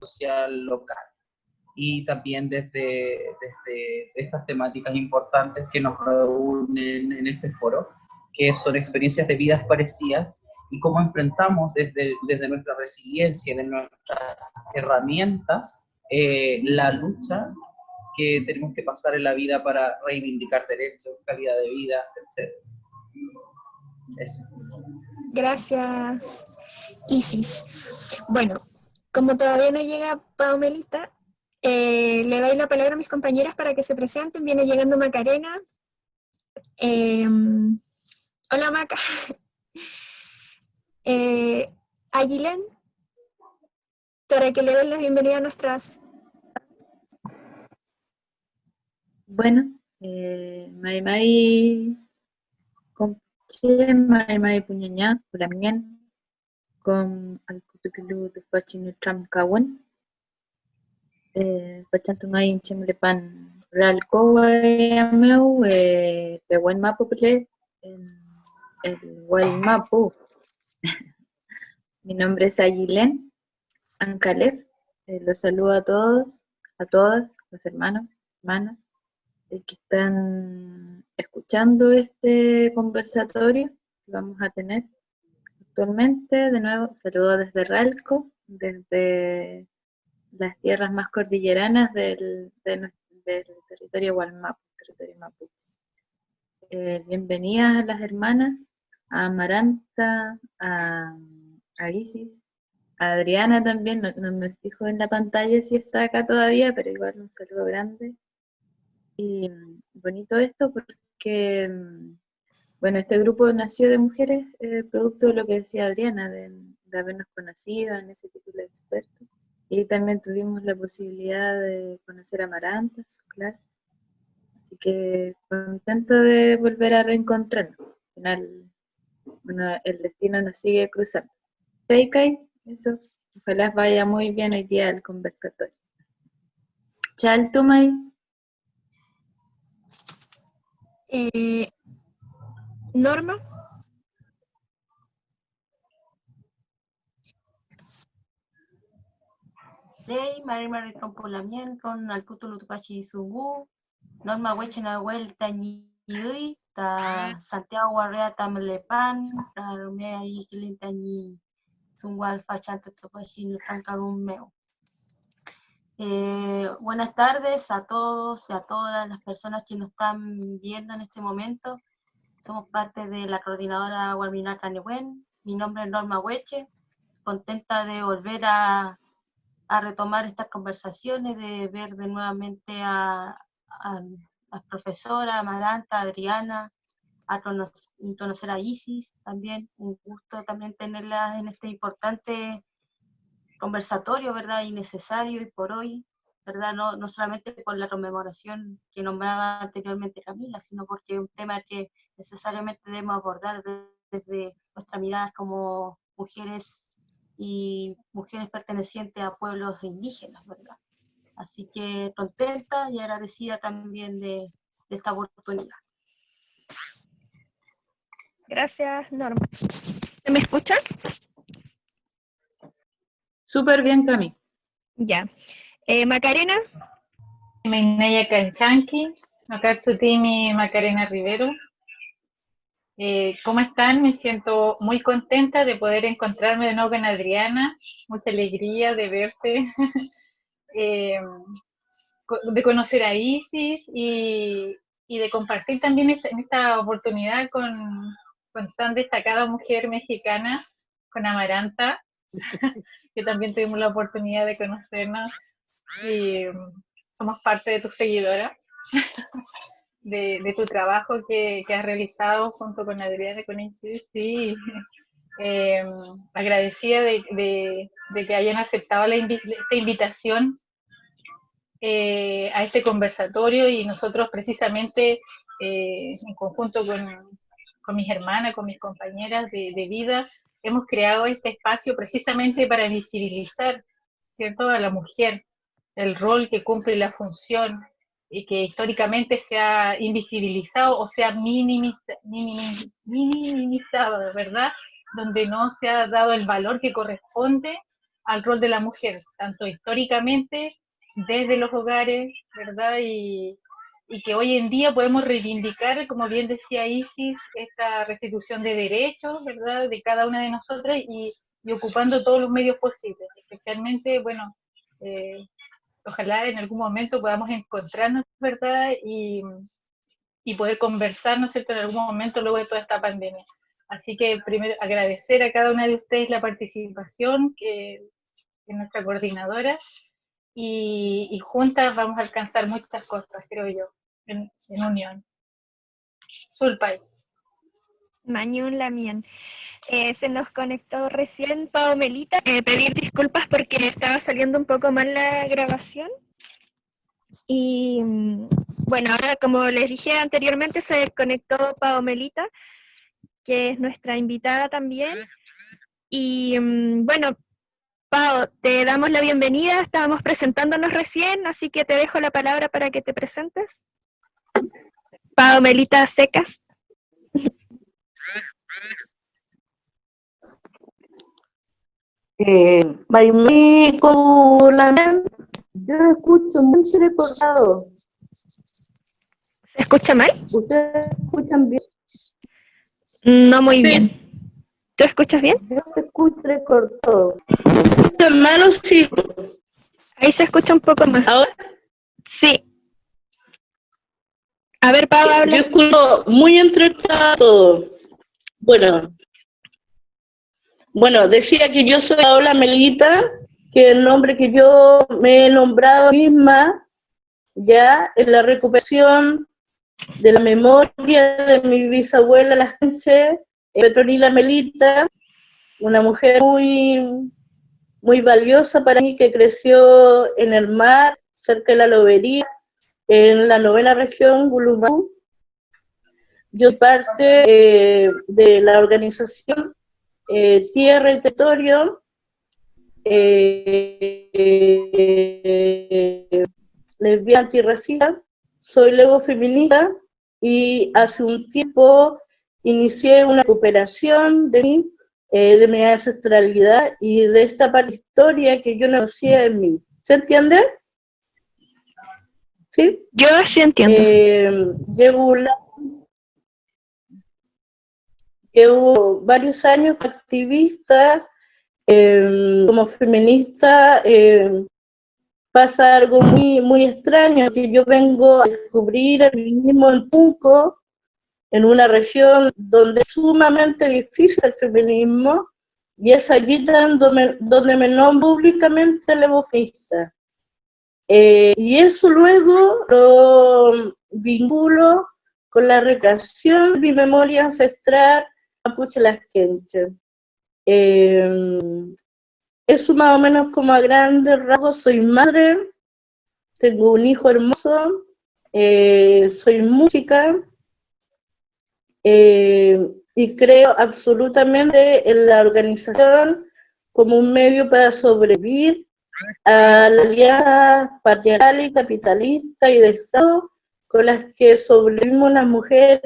social local. Y también desde estas temáticas importantes que nos reúnen en este foro, que son experiencias de vidas parecidas y cómo enfrentamos desde nuestra resiliencia, de nuestras herramientas, la lucha que tenemos que pasar en la vida para reivindicar derechos, calidad de vida, etc. Eso. Gracias, Isis. Bueno, como todavía no llega Paumelita, le doy la palabra a mis compañeras para que se presenten. Viene llegando Macarena. Hola, Maca. Aguilén, para que le den la bienvenida a nuestras... Bueno, Mai Comche, Mai Puñaña, Pulamien, con Alcutukilu de Pachinu Tram Kawan, Pachantungay Chimlepan Ralco, Meu, Pewen Mapuple, el Mapu. Mi nombre es Aguilén Ancalef. Los saludo a todos, a todas, los hermanos, hermanas, que están escuchando este conversatorio que vamos a tener actualmente. De nuevo, saludo desde Ralco, desde las tierras más cordilleranas del territorio Gualmapu, territorio mapuche. Bienvenidas a las hermanas, a Amaranta, a Isis, a Adriana también. No me fijo en la pantalla si está acá todavía, pero igual un saludo grande. Y bonito esto porque, bueno, este grupo nació de mujeres, producto de lo que decía Adriana, de habernos conocido en ese título de experto. Y también tuvimos la posibilidad de conocer a Amaranta, sus clases. Así que contento de volver a reencontrarnos. Al final, bueno, el destino nos sigue cruzando. Peikai, eso. Ojalá vaya muy bien hoy día el conversatorio. Chaltumay. Norma. Ley, Mari Compolamien, con Alcutulu Tupachi Sungu, Norma Wechena Vuelta Ñiui, ta Santiago Guarrea Tamlepan, Rumea y Gilintañi Sungual Fachanto Tupachi Nutancagummeo. Buenas tardes a todos y a todas las personas que nos están viendo en este momento. Somos parte de la coordinadora Gualminaca Nehuen. Mi nombre es Norma Hueche, contenta de volver a retomar estas conversaciones, de ver de nuevamente a las profesoras, Amaranta, Adriana, y conocer a Isis también. Un gusto también tenerlas en este importante conversatorio, ¿verdad? Y necesario y por hoy, ¿verdad? No solamente por la conmemoración que nombraba anteriormente Camila, sino porque es un tema que necesariamente debemos abordar desde nuestra mirada como mujeres y mujeres pertenecientes a pueblos indígenas, ¿verdad? Así que contenta y agradecida también de esta oportunidad. Gracias, Norma. ¿Se me escucha? Súper bien, Cami. Ya. Macarena. Mainaya Canchanqui, Makatsutimi Macarena Rivero. ¿Cómo están? Me siento muy contenta de poder encontrarme de nuevo con Adriana. Mucha alegría de verte, de conocer a Isis y de compartir también esta oportunidad con tan destacada mujer mexicana, con Amaranta, que también tuvimos la oportunidad de conocernos y somos parte de tu seguidora. De tu trabajo que has realizado junto con Adriana, con Isis, sí. Agradecida de que hayan aceptado esta invitación a este conversatorio, y nosotros precisamente en conjunto con mis hermanas, con mis compañeras de vida, hemos creado este espacio precisamente para visibilizar, ¿cierto?, a la mujer, el rol que cumple, la función, y que históricamente se ha invisibilizado o se ha minimizado, ¿verdad? Donde no se ha dado el valor que corresponde al rol de la mujer, tanto históricamente, desde los hogares, ¿verdad? Y que hoy en día podemos reivindicar, como bien decía Isis, esta restitución de derechos, ¿verdad?, de cada una de nosotras y ocupando todos los medios posibles, especialmente, bueno, ojalá en algún momento podamos encontrarnos, ¿verdad?, y poder conversar, ¿no es cierto?, en algún momento luego de toda esta pandemia. Así que primero agradecer a cada una de ustedes la participación, que es nuestra coordinadora, y juntas vamos a alcanzar muchas cosas, creo yo, en unión. Sulpay. Mañún Lamien. Se nos conectó recién Paomelita. Pedir disculpas porque estaba saliendo un poco mal la grabación. Y bueno, ahora como les dije anteriormente, se conectó Paomelita, que es nuestra invitada también. Y bueno, Pao, te damos la bienvenida, estábamos presentándonos recién, así que te dejo la palabra para que te presentes. Paomelita Secas. Marimé con la yo escucho muy recortado. ¿Se escucha mal? ¿Ustedes escuchan bien? No muy bien. ¿Tú escuchas bien? Yo se escucho recortado. ¿Escuchan mal o sí? Ahí se escucha un poco más. ¿Ahora? Sí. A ver, Pau, habla. Yo escucho muy entrecortado. Bueno, decía que yo soy Paola Melita, que el nombre que yo me he nombrado misma, ya en la recuperación de la memoria de mi bisabuela Lastense, Petronila Melita, una mujer muy, muy valiosa para mí, que creció en el mar, cerca de la Lobería, en la 9ª región, Gulumán. Yo soy parte de la organización Tierra y Territorio, lesbiana antirracista, soy lesbofeminista y hace un tiempo inicié una recuperación de mí, de mi ancestralidad y de esta parte de historia que yo no conocía en mí. ¿Se entiende? ¿Sí? Yo sí entiendo. Llevo varios años activista, como feminista. Pasa algo muy, muy extraño, que yo vengo a descubrir el feminismo en Punco, en una región donde es sumamente difícil el feminismo, y es allí donde me nombro públicamente lesbofeminista. Y eso luego lo vinculo con la recreación de mi memoria ancestral mapuche lasquenche. Eso más o menos como a grandes rasgos. Soy madre, tengo un hijo hermoso, soy música, y creo absolutamente en la organización como un medio para sobrevivir a la alianza patriarcal y capitalista y de Estado con las que sobrevivimos las mujeres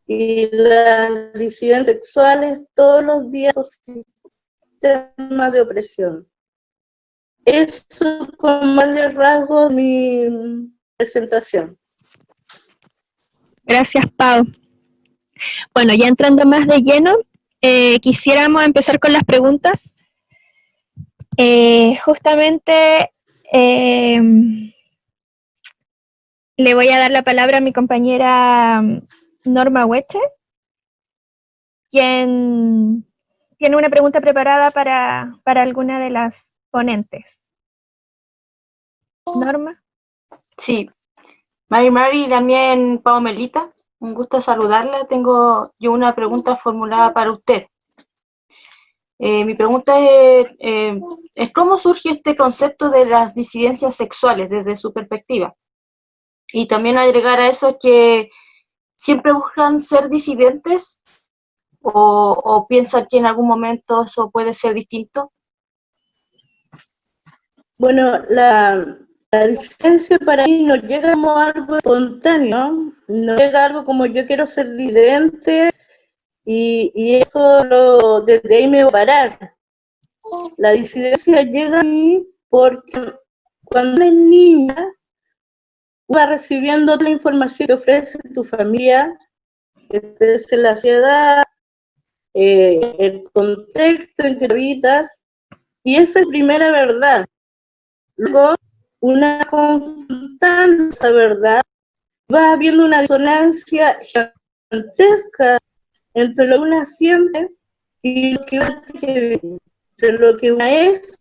y las disidentes sexuales todos los días, sistemas de opresión. Eso con más de rasgo mi presentación. Gracias, Pau. Bueno, ya entrando más de lleno, quisiéramos empezar con las preguntas. Justamente le voy a dar la palabra a mi compañera Norma Weche, quien tiene una pregunta preparada para alguna de las ponentes. Norma. Sí, Mari, también Paomelita, un gusto saludarla. Tengo yo una pregunta formulada para usted. Mi pregunta es ¿cómo surge este concepto de las disidencias sexuales desde su perspectiva? Y también agregar a eso que siempre buscan ser disidentes o piensan que en algún momento eso puede ser distinto. Bueno, la disidencia para mí no llega como algo espontáneo, no llega algo como yo quiero ser disidente y eso desde ahí me voy a parar. La disidencia llega a mí porque cuando eres niña vas recibiendo toda la información que ofrece tu familia, que ofrece la sociedad, el contexto en que habitas, y esa es primera verdad. Luego, una confrontando esa verdad, va habiendo una disonancia gigantesca entre lo que una siente y lo que una tiene que vivir, entre lo que una es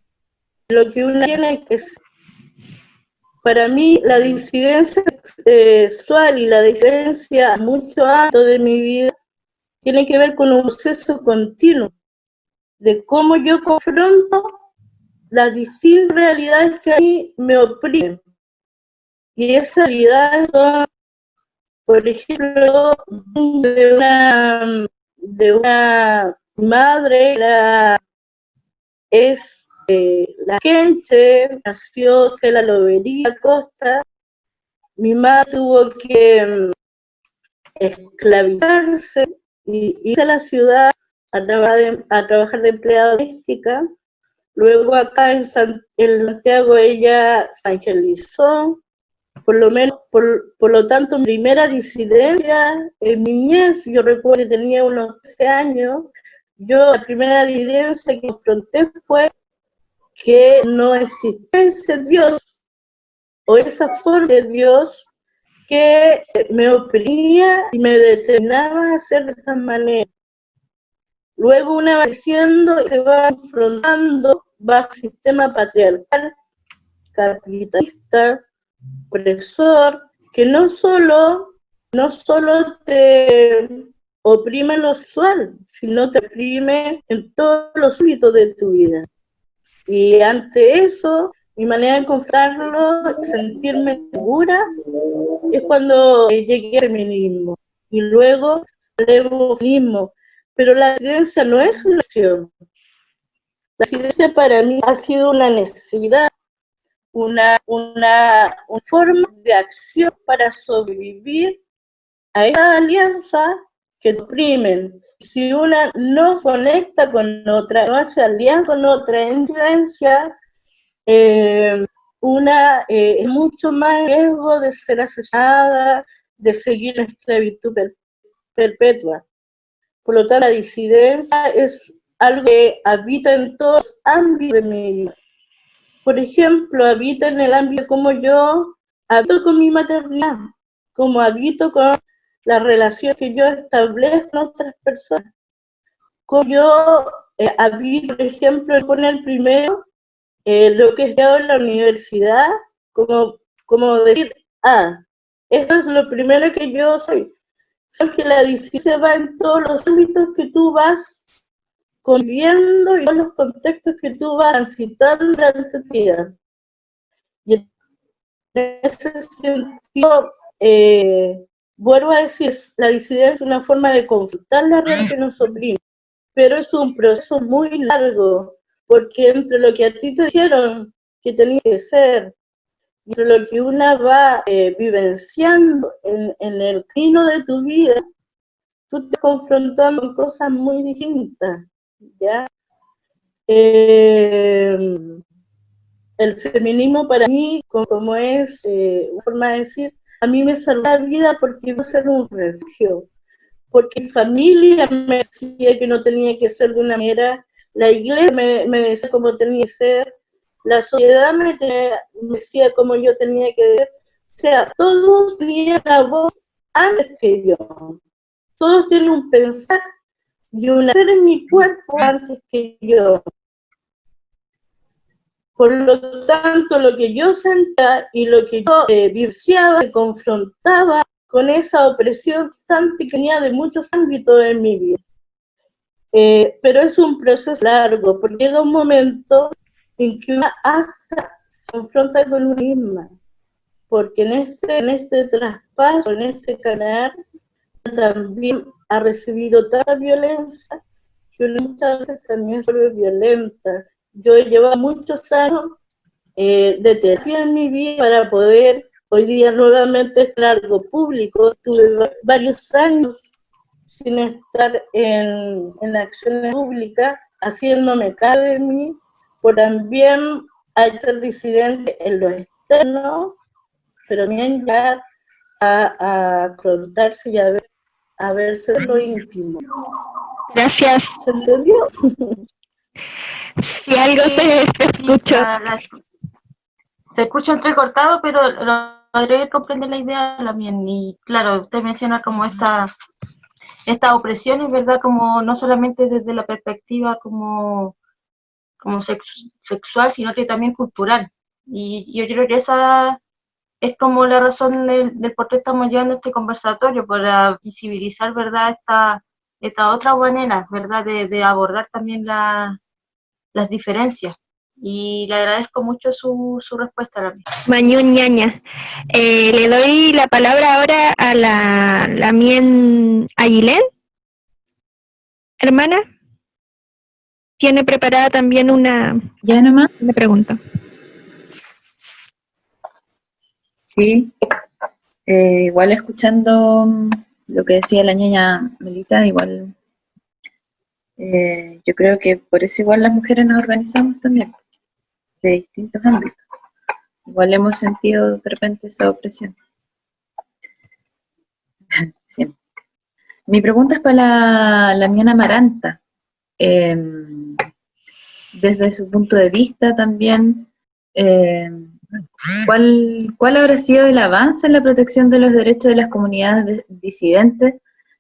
y lo que una tiene que ser. Para mí, la disidencia sexual y la disidencia mucho alto de mi vida tiene que ver con un proceso continuo de cómo yo confronto las distintas realidades que a mí me oprimen. Y esas realidades son, por ejemplo, de una madre, es la Kenche, nació Cela Lobería Costa. Mi madre tuvo que esclavizarse y irse a la ciudad a trabajar de empleada doméstica. Luego acá en Santiago ella se evangelizó, por lo tanto, mi primera disidencia en mi niñez, yo recuerdo que tenía unos 13 años, la primera disidencia que confronté fue que no existe ese Dios, o esa forma de Dios que me oprimía y me determinaba a hacer de esta manera. Luego una va creciendo y se va confrontando bajo el sistema patriarcal, capitalista, opresor, que no solo te oprime en lo sexual, sino te oprime en todos los ámbitos de tu vida. Y ante eso, mi manera de confrontarlo, sentirme segura, es cuando llegué al feminismo. Y luego al eufemismo. Pero la disidencia no es una acción. La disidencia para mí ha sido una necesidad, una forma de acción para sobrevivir a esa alianza que oprimen. Si una no conecta con otra, no hace alianza con otra incidencia, una es mucho más riesgo de ser asesinada, de seguir la esclavitud perpetua. Por lo tanto, la disidencia es algo que habita en todos los ámbitos de mi vida. Por ejemplo, habita en el ámbito como yo habito con mi maternidad, como habito con la relación que yo establezco con otras personas. Como yo habito, por ejemplo, en poner primero lo que he estudiado en la universidad, como decir, esto es lo primero que yo soy. Sé que la disidencia va en todos los ámbitos que tú vas conviviendo y todos los contextos que tú vas transitando durante tu vida. Y en ese sentido, vuelvo a decir, la disidencia es una forma de confrontar la realidad que nos oprime, pero es un proceso muy largo, porque entre lo que a ti te dijeron que tenías que ser, y entre lo que una va vivenciando en el camino de tu vida, tú te estás confrontando con cosas muy distintas, ¿ya? El feminismo para mí, como es una forma de decir, a mí me salvó la vida porque iba a ser un refugio, porque mi familia me decía que no tenía que ser de una manera, la iglesia me decía cómo tenía que ser, la sociedad me decía cómo yo tenía que ser, o sea, todos tenían la voz antes que yo, todos tienen un pensar y un hacer en mi cuerpo antes que yo. Por lo tanto, lo que yo sentía y lo que yo vivenciaba se confrontaba con esa opresión constante que tenía de muchos ámbitos de mi vida. Pero es un proceso largo, porque llega un momento en que una hasta se confronta con una misma, porque en este traspaso, en este canal, también ha recibido tanta violencia que muchas veces también se vuelve violenta. Yo he llevado muchos años de terapia en mi vida para poder hoy día nuevamente estar en algo público. Tuve varios años sin estar en acciones públicas haciéndome cargo de mí, por también hay ser disidente en lo externo, pero también llegar a afrontarse y a verse lo íntimo. Gracias. ¿Se entendió? Si algo Sí, se sí, escuchó. se escucha entrecortado, pero logré comprender la idea también. Y claro, usted menciona como estas opresiones, ¿verdad? Como no solamente desde la perspectiva como sexual, sino que también cultural. Y yo creo que esa es como la razón del por qué estamos llevando este conversatorio, para visibilizar, ¿verdad?, esta otra manera, ¿verdad?, de abordar también las diferencias. Y le agradezco mucho su respuesta, Rami. Mañún ñaña. Le doy la palabra ahora a la Mien Aguilén, hermana. Tiene preparada también una ¿Ya nomás? pregunta. Sí. Igual escuchando lo que decía la ñaña Melita, igual yo creo que por eso igual las mujeres nos organizamos también, de distintos ámbitos. Igual hemos sentido de repente esa opresión. Sí. Mi pregunta es para la Miana Amaranta. Desde su punto de vista también, ¿cuál habrá sido el avance en la protección de los derechos de las comunidades disidentes,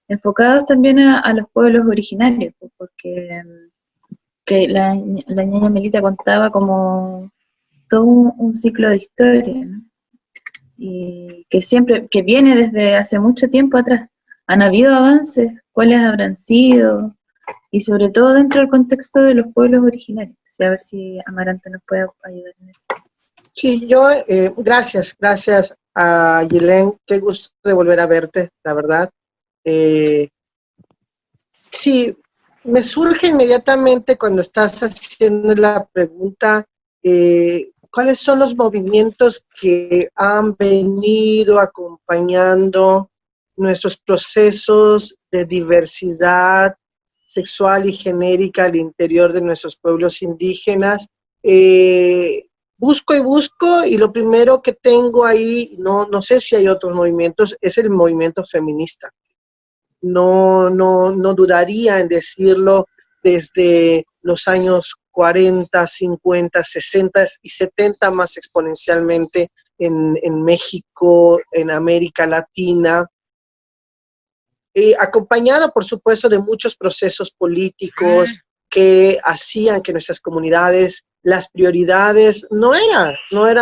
enfocados también a los pueblos originarios? Porque que la ñaña Melita contaba como todo un ciclo de historia, ¿no? Y que viene desde hace mucho tiempo atrás. ¿Han habido avances? ¿Cuáles habrán sido? Y sobre todo dentro del contexto de los pueblos originarios. A ver si Amaranta nos puede ayudar en eso. Sí, gracias a Yelén, qué gusto de volver a verte, la verdad. Sí, me surge inmediatamente cuando estás haciendo la pregunta, ¿cuáles son los movimientos que han venido acompañando nuestros procesos de diversidad sexual y genérica al interior de nuestros pueblos indígenas? Busco y lo primero que tengo ahí, no sé si hay otros movimientos, es el movimiento feminista. No dudaría en decirlo, desde los años 40, 50, 60 y 70 más exponencialmente en México, en América Latina, acompañado por supuesto de muchos procesos políticos que hacían que nuestras comunidades, las prioridades no era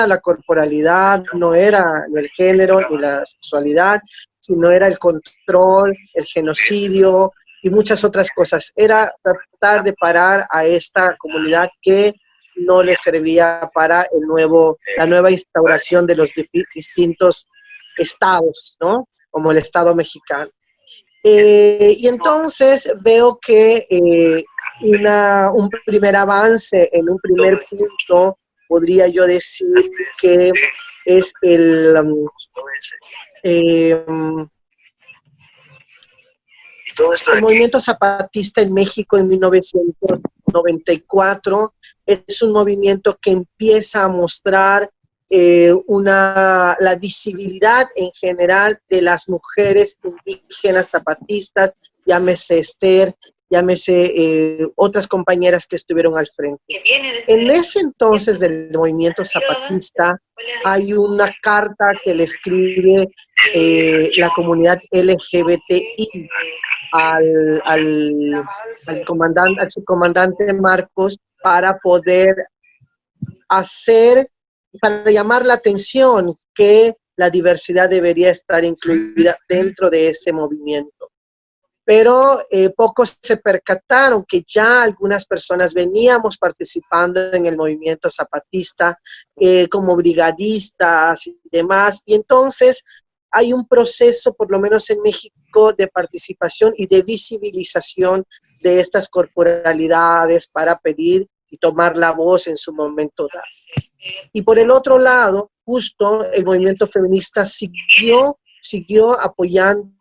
la corporalidad, no era el género ni la sexualidad, sino era el control, el genocidio y muchas otras cosas. Era tratar de parar a esta comunidad que no le servía para la nueva instauración de los distintos estados, ¿no? Como el Estado mexicano. Y entonces veo que un primer avance en un primer punto, podría yo decir que es el movimiento zapatista en México en 1994. Es un movimiento que empieza a mostrar la visibilidad en general de las mujeres indígenas zapatistas, llámese Esther, llámese otras compañeras que estuvieron al frente. En ese entonces del movimiento zapatista hay una carta que le escribe la comunidad LGBTI al subcomandante Marcos para poder para llamar la atención que la diversidad debería estar incluida dentro de ese movimiento. Pero pocos se percataron que ya algunas personas veníamos participando en el movimiento zapatista como brigadistas y demás, y entonces hay un proceso, por lo menos en México, de participación y de visibilización de estas corporalidades para pedir y tomar la voz en su momento dado. Y por el otro lado, justo el movimiento feminista siguió apoyando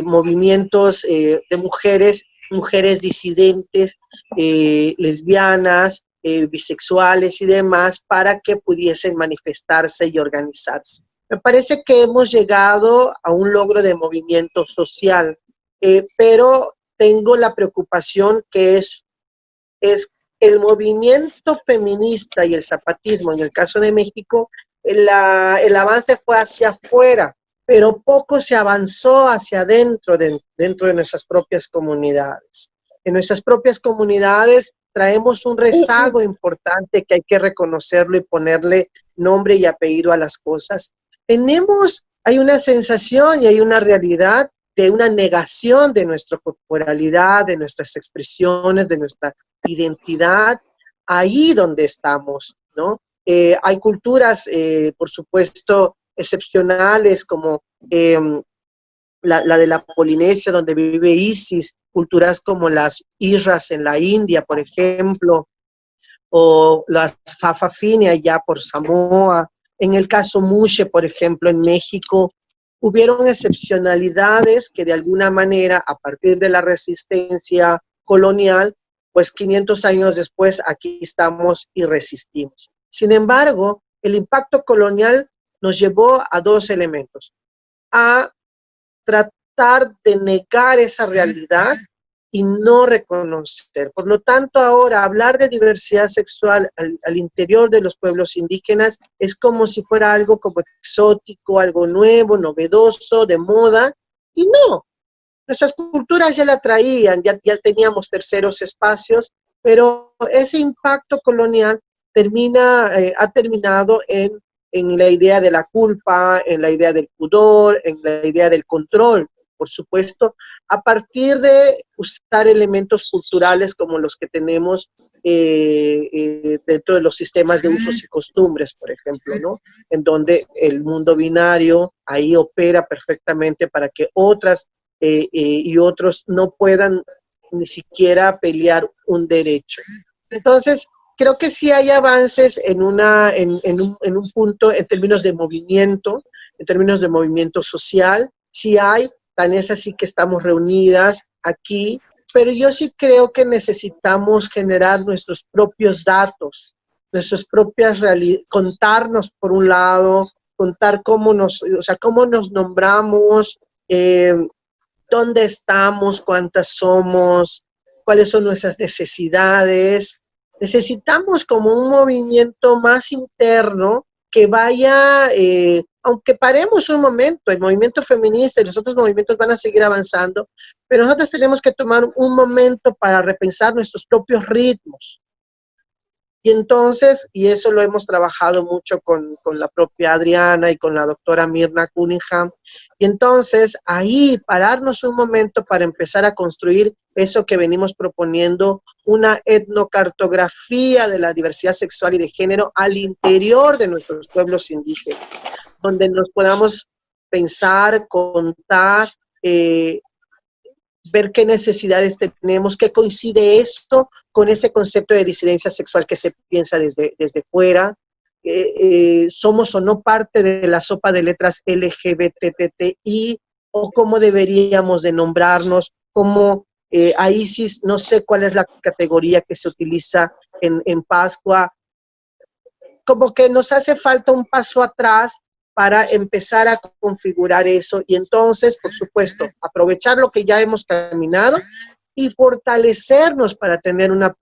movimientos de mujeres mujeres disidentes, lesbianas, bisexuales y demás, para que pudiesen manifestarse y organizarse. Me parece que hemos llegado a un logro de movimiento social, pero tengo la preocupación que es el movimiento feminista y el zapatismo, en el caso de México, el avance fue hacia afuera, pero poco se avanzó hacia adentro, dentro de nuestras propias comunidades. En nuestras propias comunidades traemos un rezago importante que hay que reconocerlo y ponerle nombre y apellido a las cosas. Hay una sensación y hay una realidad de una negación de nuestra corporalidad, de nuestras expresiones, de nuestra identidad, ahí donde estamos, ¿no? Hay culturas, por supuesto, excepcionales, como la de la Polinesia, donde vive Isis, culturas como las Irras en la India, por ejemplo, o las Fafafine allá por Samoa. En el caso Mushe, por ejemplo, en México, hubieron excepcionalidades que de alguna manera, a partir de la resistencia colonial, pues 500 años después aquí estamos y resistimos. Sin embargo, el impacto colonial nos llevó a dos elementos: a tratar de negar esa realidad y no reconocer. Por lo tanto, ahora hablar de diversidad sexual al interior de los pueblos indígenas es como si fuera algo como exótico, algo nuevo, novedoso, de moda, y no. Nuestras culturas ya la traían, ya teníamos terceros espacios, pero ese impacto colonial ha terminado en la idea de la culpa, en la idea del pudor, en la idea del control, por supuesto, a partir de usar elementos culturales como los que tenemos dentro de los sistemas de usos y costumbres, por ejemplo, ¿no? En donde el mundo binario ahí opera perfectamente para que otras y otros no puedan ni siquiera pelear un derecho. Entonces, creo que sí hay avances en un punto en términos de movimiento social, sí hay, tan es así que estamos reunidas aquí, pero yo sí creo que necesitamos generar nuestros propios datos, nuestras propias realidades, contarnos por un lado, contar cómo nos nombramos, dónde estamos, cuántas somos, cuáles son nuestras necesidades. Necesitamos como un movimiento más interno que vaya, aunque paremos un momento, el movimiento feminista y los otros movimientos van a seguir avanzando, pero nosotros tenemos que tomar un momento para repensar nuestros propios ritmos. Y entonces, y eso lo hemos trabajado mucho con la propia Adriana y con la doctora Mirna Cunningham, y entonces ahí pararnos un momento para empezar a construir eso que venimos proponiendo, una etnocartografía de la diversidad sexual y de género al interior de nuestros pueblos indígenas, donde nos podamos pensar, contar, ver qué necesidades tenemos, qué coincide esto con ese concepto de disidencia sexual que se piensa desde fuera. ¿Somos o no parte de la sopa de letras LGBTTI? ¿O cómo deberíamos de nombrarnos? Como a Isis, no sé cuál es la categoría que se utiliza en Pascua. Como que nos hace falta un paso atrás para empezar a configurar eso y entonces, por supuesto, aprovechar lo que ya hemos caminado y fortalecernos para tener una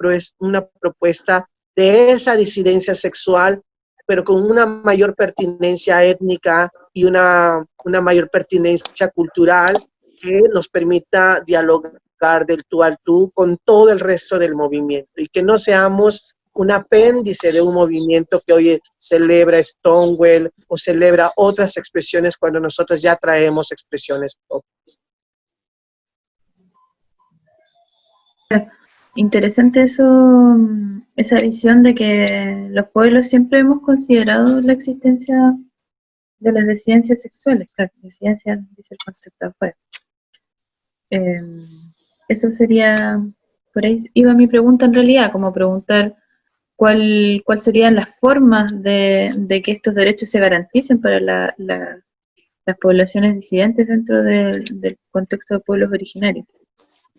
propuesta de esa disidencia sexual, pero con una mayor pertinencia étnica y una mayor pertinencia cultural que nos permita dialogar del tú al tú con todo el resto del movimiento y que no seamos un apéndice de un movimiento que hoy celebra Stonewall o celebra otras expresiones cuando nosotros ya traemos expresiones propias. Interesante eso, esa visión de que los pueblos siempre hemos considerado la existencia de las disidencias sexuales. Claro, disidencia dice el concepto afuera. Eso sería, por ahí iba mi pregunta en realidad, como preguntar cuál serían las formas de que estos derechos se garanticen para las poblaciones disidentes dentro del contexto de pueblos originarios.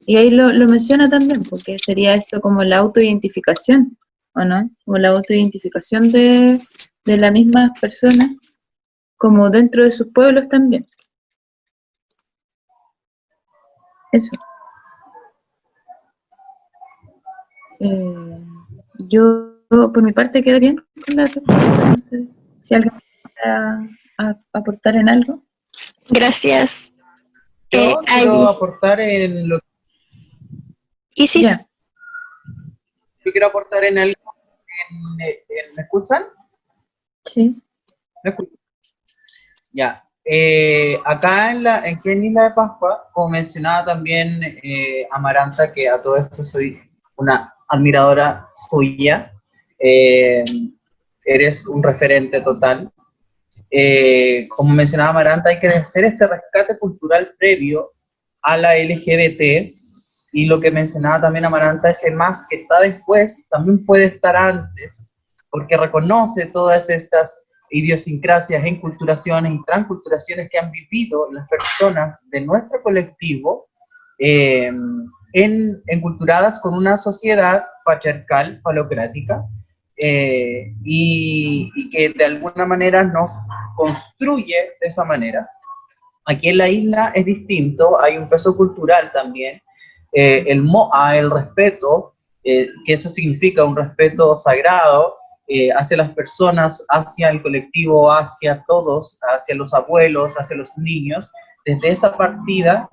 Y ahí lo menciona también, porque sería esto como la autoidentificación, ¿o no? Como la autoidentificación de las mismas personas, como dentro de sus pueblos también. Eso. Yo, por mi parte, quedé bien con la respuesta. No sé si alguien va a aportar en algo. Gracias. Yo quiero Agui. aportar en lo Isis, Ya, que quiero aportar en algo. ¿Me escuchan? sí. ¿Me escuchan? Ya. Acá aquí en Isla de Pascua, como mencionaba también Amaranta, que a todo esto soy una admiradora suya, eres un referente total. Como mencionaba Amaranta, hay que hacer este rescate cultural previo a la LGBT, y lo que mencionaba también Amaranta, ese más que está después, también puede estar antes, porque reconoce todas estas idiosincrasias, enculturaciones y transculturaciones que han vivido las personas de nuestro colectivo, enculturadas con una sociedad patriarcal, falocrática, y que de alguna manera nos construye de esa manera. Aquí en la isla es distinto, hay un peso cultural también, el MOA, el respeto, que eso significa un respeto sagrado hacia las personas, hacia el colectivo, hacia todos, hacia los abuelos, hacia los niños. Desde esa partida,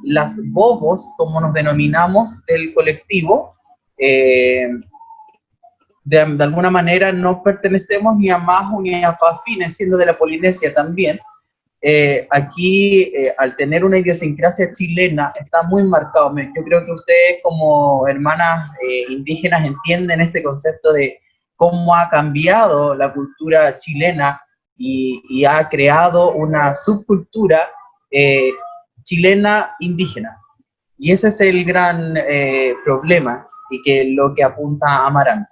las bobos, como nos denominamos del colectivo, de alguna manera no pertenecemos ni a Majo ni a Fafines, siendo de la Polinesia también. Aquí, al tener una idiosincrasia chilena, está muy marcado. Yo creo que ustedes como hermanas indígenas entienden este concepto de cómo ha cambiado la cultura chilena y ha creado una subcultura chilena indígena. Y ese es el gran problema, y que lo que apunta Amaranta.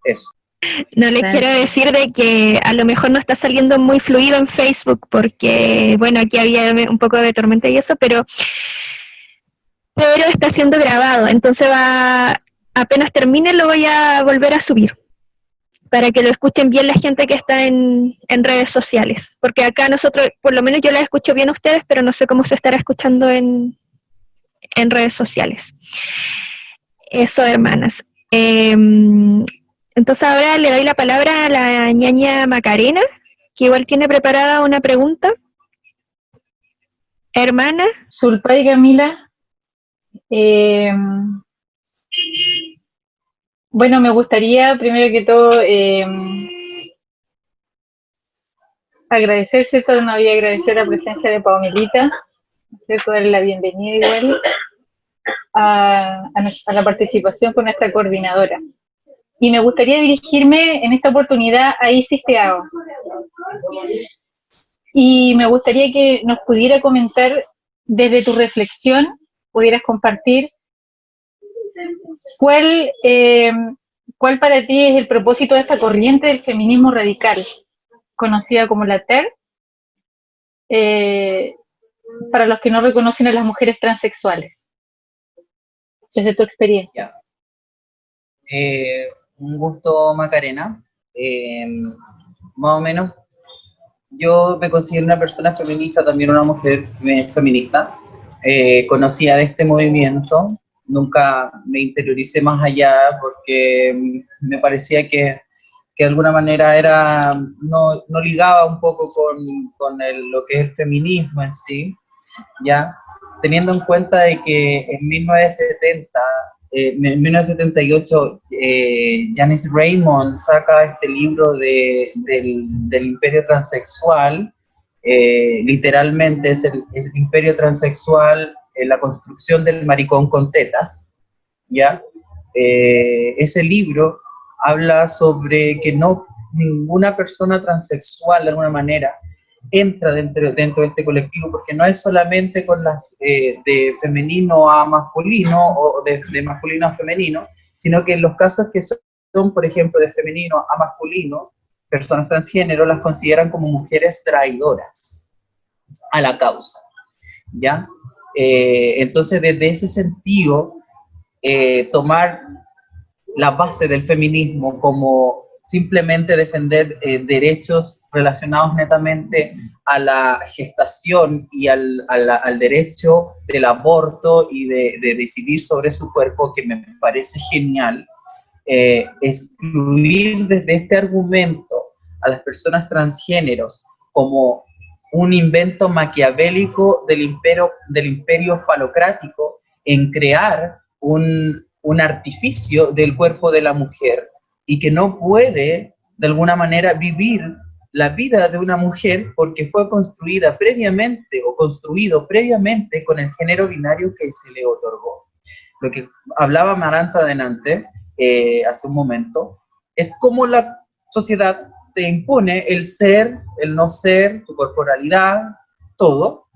Eso. no les quiero decir de que a lo mejor no está saliendo muy fluido en Facebook porque, bueno, aquí había un poco de tormenta y eso, pero está siendo grabado, entonces apenas termine lo voy a volver a subir para que lo escuchen bien la gente que está en redes sociales, porque acá nosotros, por lo menos yo la escucho bien a ustedes, pero no sé cómo se estará escuchando en redes sociales. Eso, hermanas. Entonces ahora le doy la palabra a la ñaña Macarena, que igual tiene preparada una pregunta. Hermana. Zulpa y Camila, bueno, me gustaría primero que todo agradecer, ¿cierto? No había agradecer la presencia de Paomelita, ¿cierto? Darle la bienvenida igual a la participación con nuestra coordinadora. Y me gustaría dirigirme en esta oportunidad a Isis Teao. Y me gustaría que nos pudiera comentar desde tu reflexión, pudieras compartir cuál para ti es el propósito de esta corriente del feminismo radical, conocida como la TER, para los que no reconocen a las mujeres transexuales, desde tu experiencia. Un gusto, Macarena. Más o menos, yo me considero una persona feminista, también una mujer feminista. Conocía de este movimiento, nunca me interioricé más allá porque me parecía que de alguna manera no ligaba un poco con lo que es el feminismo en sí, ¿ya? Teniendo en cuenta de que en 1978 Janice Raymond saca este libro del imperio transexual, literalmente es el imperio transexual, la construcción del maricón con tetas, ¿ya? Ese libro habla sobre que ninguna persona transexual de alguna manera entra dentro de este colectivo, porque no es solamente con las de femenino a masculino o de masculino a femenino, sino que en los casos que son, por ejemplo, de femenino a masculino, personas transgénero las consideran como mujeres traidoras a la causa, ¿ya? Entonces, desde ese sentido, tomar la base del feminismo como simplemente defender derechos relacionados netamente a la gestación y al derecho del aborto y de decidir sobre su cuerpo, que me parece genial. Excluir desde este argumento a las personas transgéneros como un invento maquiavélico del imperio falocrático en crear un artificio del cuerpo de la mujer, y que no puede, de alguna manera, vivir la vida de una mujer porque fue construida previamente o construido previamente con el género binario que se le otorgó. Lo que hablaba Amaranta adelante, hace un momento, es cómo la sociedad te impone el ser, el no ser, tu corporalidad, todo,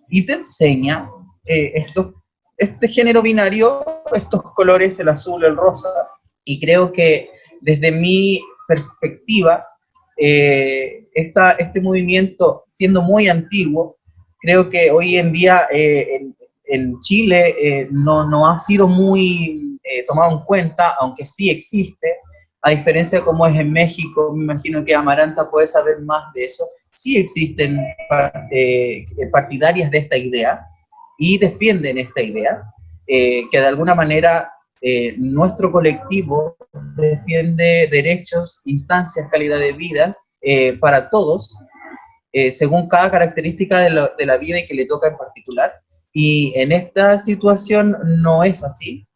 y te enseña este género binario, estos colores, el azul, el rosa, y creo que desde mi perspectiva, este movimiento, siendo muy antiguo, creo que hoy en día en Chile no ha sido muy tomado en cuenta, aunque sí existe, a diferencia como es en México. Me imagino que Amaranta puede saber más de eso. Sí existen partidarias de esta idea y defienden esta idea, que de alguna manera nuestro colectivo defiende derechos, instancias, calidad de vida para todos, según cada característica de la vida y que le toca en particular. Y en esta situación no es así,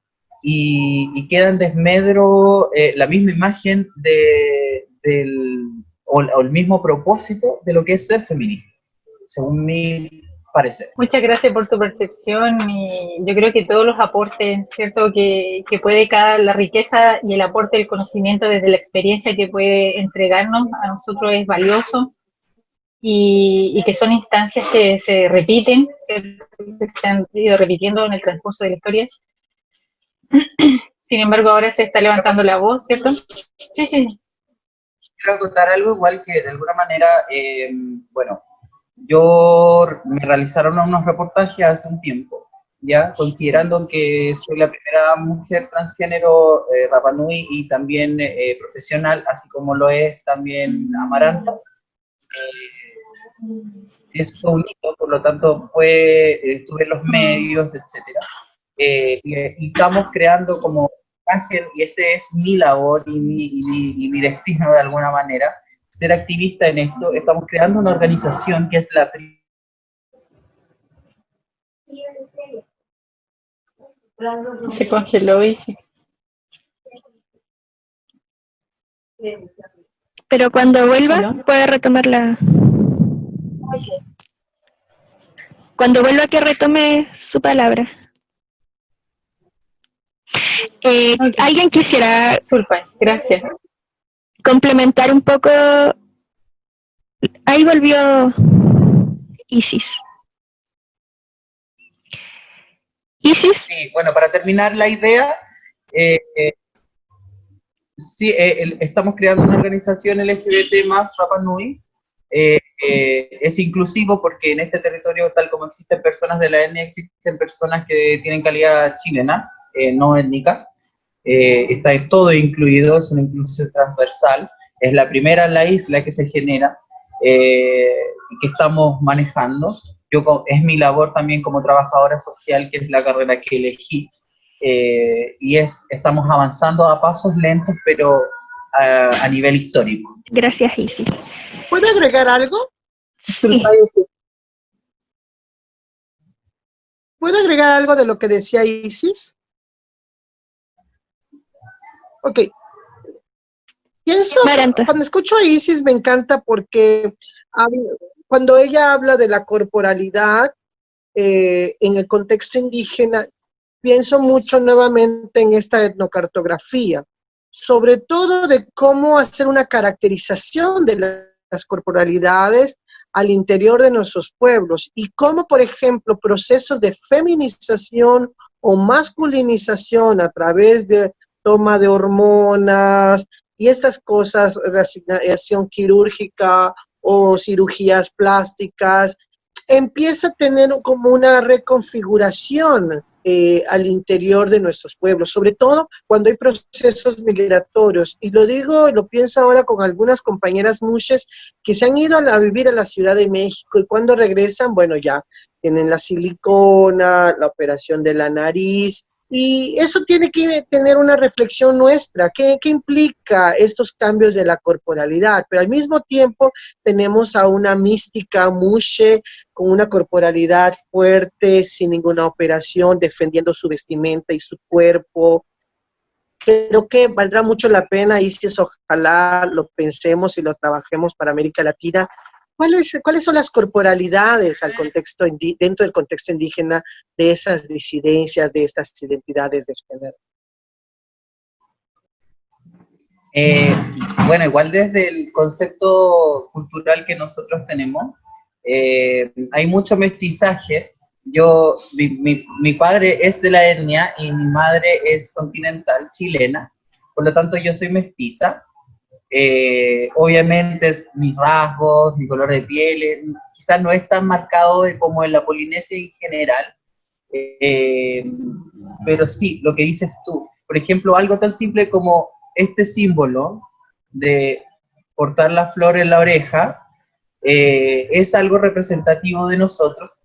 y queda en desmedro la misma imagen o el mismo propósito de lo que es ser feminista, según mi parecer. Muchas gracias por tu percepción, y yo creo que todos los aportes, ¿cierto?, que puede la riqueza y el aporte del conocimiento desde la experiencia que puede entregarnos a nosotros es valioso, y que son instancias que se repiten, ¿cierto?, que se han ido repitiendo en el transcurso de la historia. Sin embargo, ahora se está levantando la voz, ¿cierto? Sí, sí. Quiero contar algo igual que de alguna manera, bueno, me realizaron unos reportajes hace un tiempo, ya, considerando que soy la primera mujer transgénero Rapa Nui y también profesional, así como lo es también Amaranta. Es un hito, por lo tanto estuve en los medios, etcétera, y estamos creando como imagen, y este es mi labor y mi destino de alguna manera, ser activista en esto. Estamos creando una organización que es la Se congeló y sí. Pero cuando vuelva, ¿Aló? puede retomar la... Cuando vuelva, que retome su palabra. Ok. ¿Alguien quisiera Disculpa, gracias. complementar un poco? Ahí volvió Isis. Isis, Sí, bueno, para terminar la idea, sí, estamos creando una organización LGBT más Rapa Nui. Es inclusivo porque en este territorio, tal como existen personas de la etnia, existen personas que tienen calidad chilena, no étnica. Está todo incluido, es una inclusión transversal. Es la primera en la isla que se genera y que estamos manejando. Es mi labor también como trabajadora social, que es la carrera que elegí. Estamos avanzando a pasos lentos, pero a nivel histórico. gracias Isis. ¿Puedo agregar algo? Sí. ¿Puedo agregar algo de lo que decía Isis? Ok. Pienso, Amaranta. cuando escucho a Isis me encanta porque cuando ella habla de la corporalidad en el contexto indígena, pienso mucho nuevamente en esta etnocartografía, sobre todo de cómo hacer una caracterización de las corporalidades al interior de nuestros pueblos, y cómo, por ejemplo, procesos de feminización o masculinización a través de toma de hormonas y estas cosas, reasignación quirúrgica o cirugías plásticas, empieza a tener como una reconfiguración al interior de nuestros pueblos, sobre todo cuando hay procesos migratorios. Y lo digo, lo pienso ahora con algunas compañeras mushes que se han ido a vivir a la Ciudad de México y cuando regresan, bueno, ya tienen la silicona, la operación de la nariz, y eso tiene que tener una reflexión nuestra. ¿Qué implica estos cambios de la corporalidad? Pero al mismo tiempo tenemos a una mística mushe con una corporalidad fuerte, sin ninguna operación, defendiendo su vestimenta y su cuerpo. Creo que valdrá mucho la pena, y si ojalá lo pensemos y lo trabajemos para América Latina. ¿Cuáles son las corporalidades dentro del contexto indígena de esas disidencias, de estas identidades de género? Bueno, igual desde el concepto cultural que nosotros tenemos, hay mucho mestizaje. Mi padre es de la etnia y mi madre es continental, chilena, por lo tanto yo soy mestiza. Obviamente mis rasgos, mi color de piel, quizás no es tan marcado como en la Polinesia en general, pero sí, lo que dices tú, por ejemplo, algo tan simple como este símbolo de portar la flor en la oreja, es algo representativo de nosotros,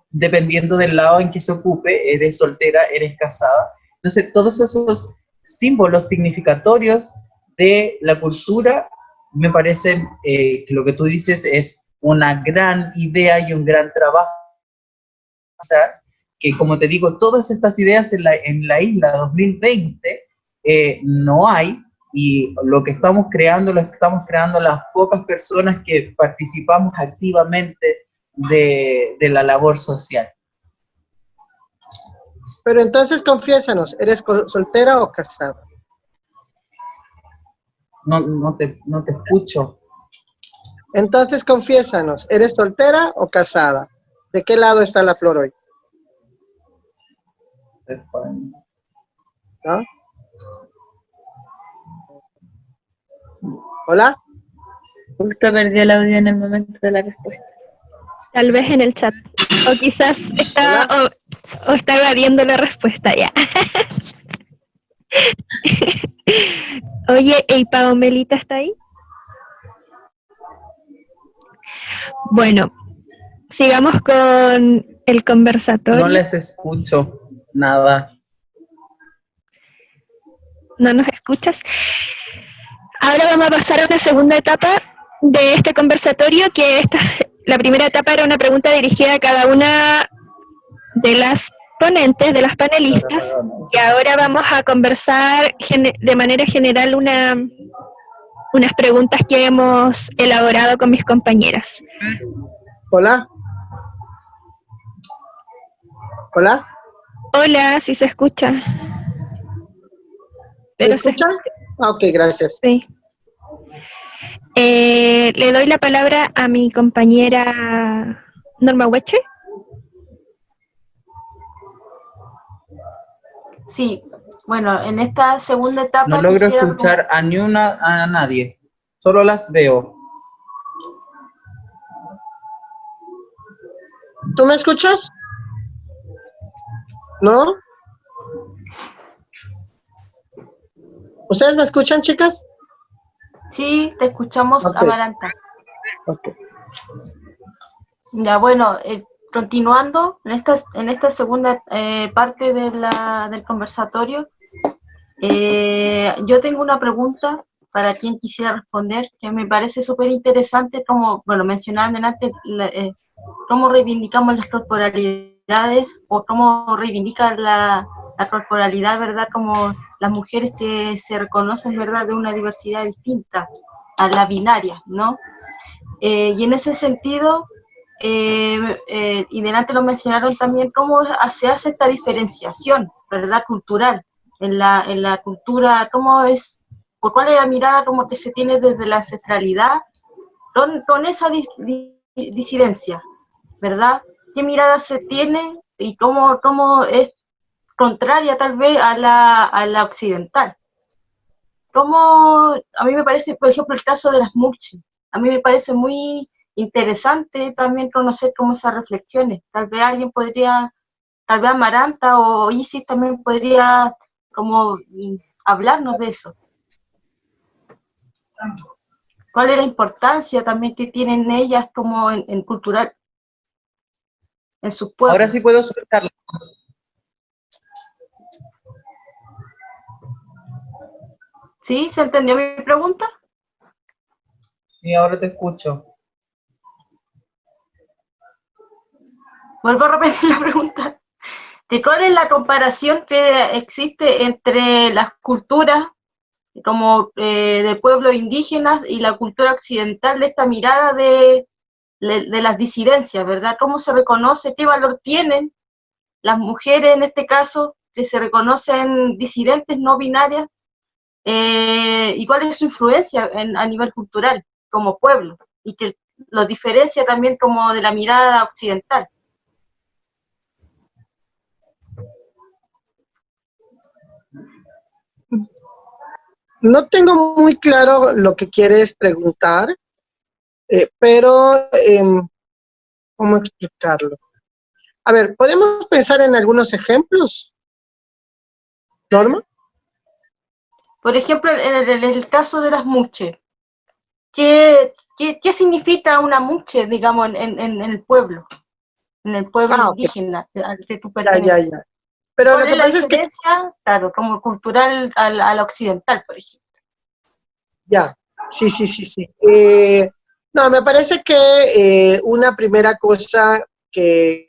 dependiendo del lado en que se ocupe, eres soltera, eres casada. Entonces, todos esos símbolos significatorios de la cultura, me parece que lo que tú dices es una gran idea y un gran trabajo, que como te digo, todas estas ideas en la isla 2020 no hay, y lo que estamos creando las pocas personas que participamos activamente de la labor social. Pero entonces confiésanos, ¿eres soltera o casada? No te escucho. Entonces confiésanos, ¿eres soltera o casada? ¿De qué lado está la flor hoy? ¿No? ¿Hola? Justo perdió el audio en el momento de la respuesta. Tal vez en el chat. O quizás está, o está evadiendo la respuesta ya. Oye, ¿y Paomelita está ahí? Bueno, sigamos con el conversatorio. No les escucho nada. ¿No nos escuchas? Ahora vamos a pasar a una segunda etapa de este conversatorio, que la primera etapa era una pregunta dirigida a cada una de las ponentes, de las panelistas, y ahora vamos a conversar de manera general unas preguntas que hemos elaborado con mis compañeras. ¿Hola? ¿Hola? Hola, sí se escucha. ¿Me escuchan? Ok, gracias. Sí. Le doy la palabra a mi compañera Norma Hueche. Sí, bueno, en esta segunda etapa No logro quisiera escuchar a nadie, solo las veo. ¿Tú me escuchas? ¿No? ¿Ustedes me escuchan, chicas? Sí, te escuchamos, Ok. Amaranta. Ok. Ya, bueno, continuando en esta segunda parte del conversatorio, yo tengo una pregunta para quien quisiera responder, que me parece súper interesante, como, bueno, mencionaban antes, cómo reivindicamos las corporalidades, o cómo reivindica la corporalidad, ¿verdad? Como las mujeres que se reconocen, ¿verdad?, de una diversidad distinta a la binaria, ¿no? Y en ese sentido, y delante lo mencionaron también, cómo se hace esta diferenciación, ¿verdad?, cultural, en la cultura, cómo es, por cuál es la mirada como que se tiene desde la ancestralidad, con esa disidencia, ¿verdad? ¿Qué mirada se tiene y cómo es contraria tal vez a la occidental? A mí me parece, por ejemplo, el caso de las Muxi, a mí me parece muy interesante también conocer como esas reflexiones. Tal vez alguien podría, tal vez Amaranta o Isis también podría como hablarnos de eso. ¿Cuál es la importancia también que tienen ellas como en cultural, en sus pueblos? Ahora sí puedo soltarlo. ¿Sí? ¿Se entendió mi pregunta? Sí, ahora te escucho. Vuelvo a repetir la pregunta. ¿Cuál es la comparación que existe entre las culturas como de pueblos indígenas y la cultura occidental, de esta mirada de las disidencias, ¿verdad? ¿Cómo se reconoce, qué valor tienen las mujeres en este caso, que se reconocen disidentes no binarias, y cuál es su influencia a nivel cultural como pueblo, y que los diferencia también como de la mirada occidental? No tengo muy claro lo que quieres preguntar, pero ¿cómo explicarlo? A ver, ¿podemos pensar en algunos ejemplos, Norma? Por ejemplo, en el caso de las muches, ¿qué significa una muche, digamos, en el pueblo Ok, indígena al que tú ya, ya, perteneces? ya. Pero ¿Cuál lo es que la pasa es que, diferencia, claro, como cultural a la occidental, por ejemplo? ya, sí, sí, sí, sí. No, me parece que una primera cosa que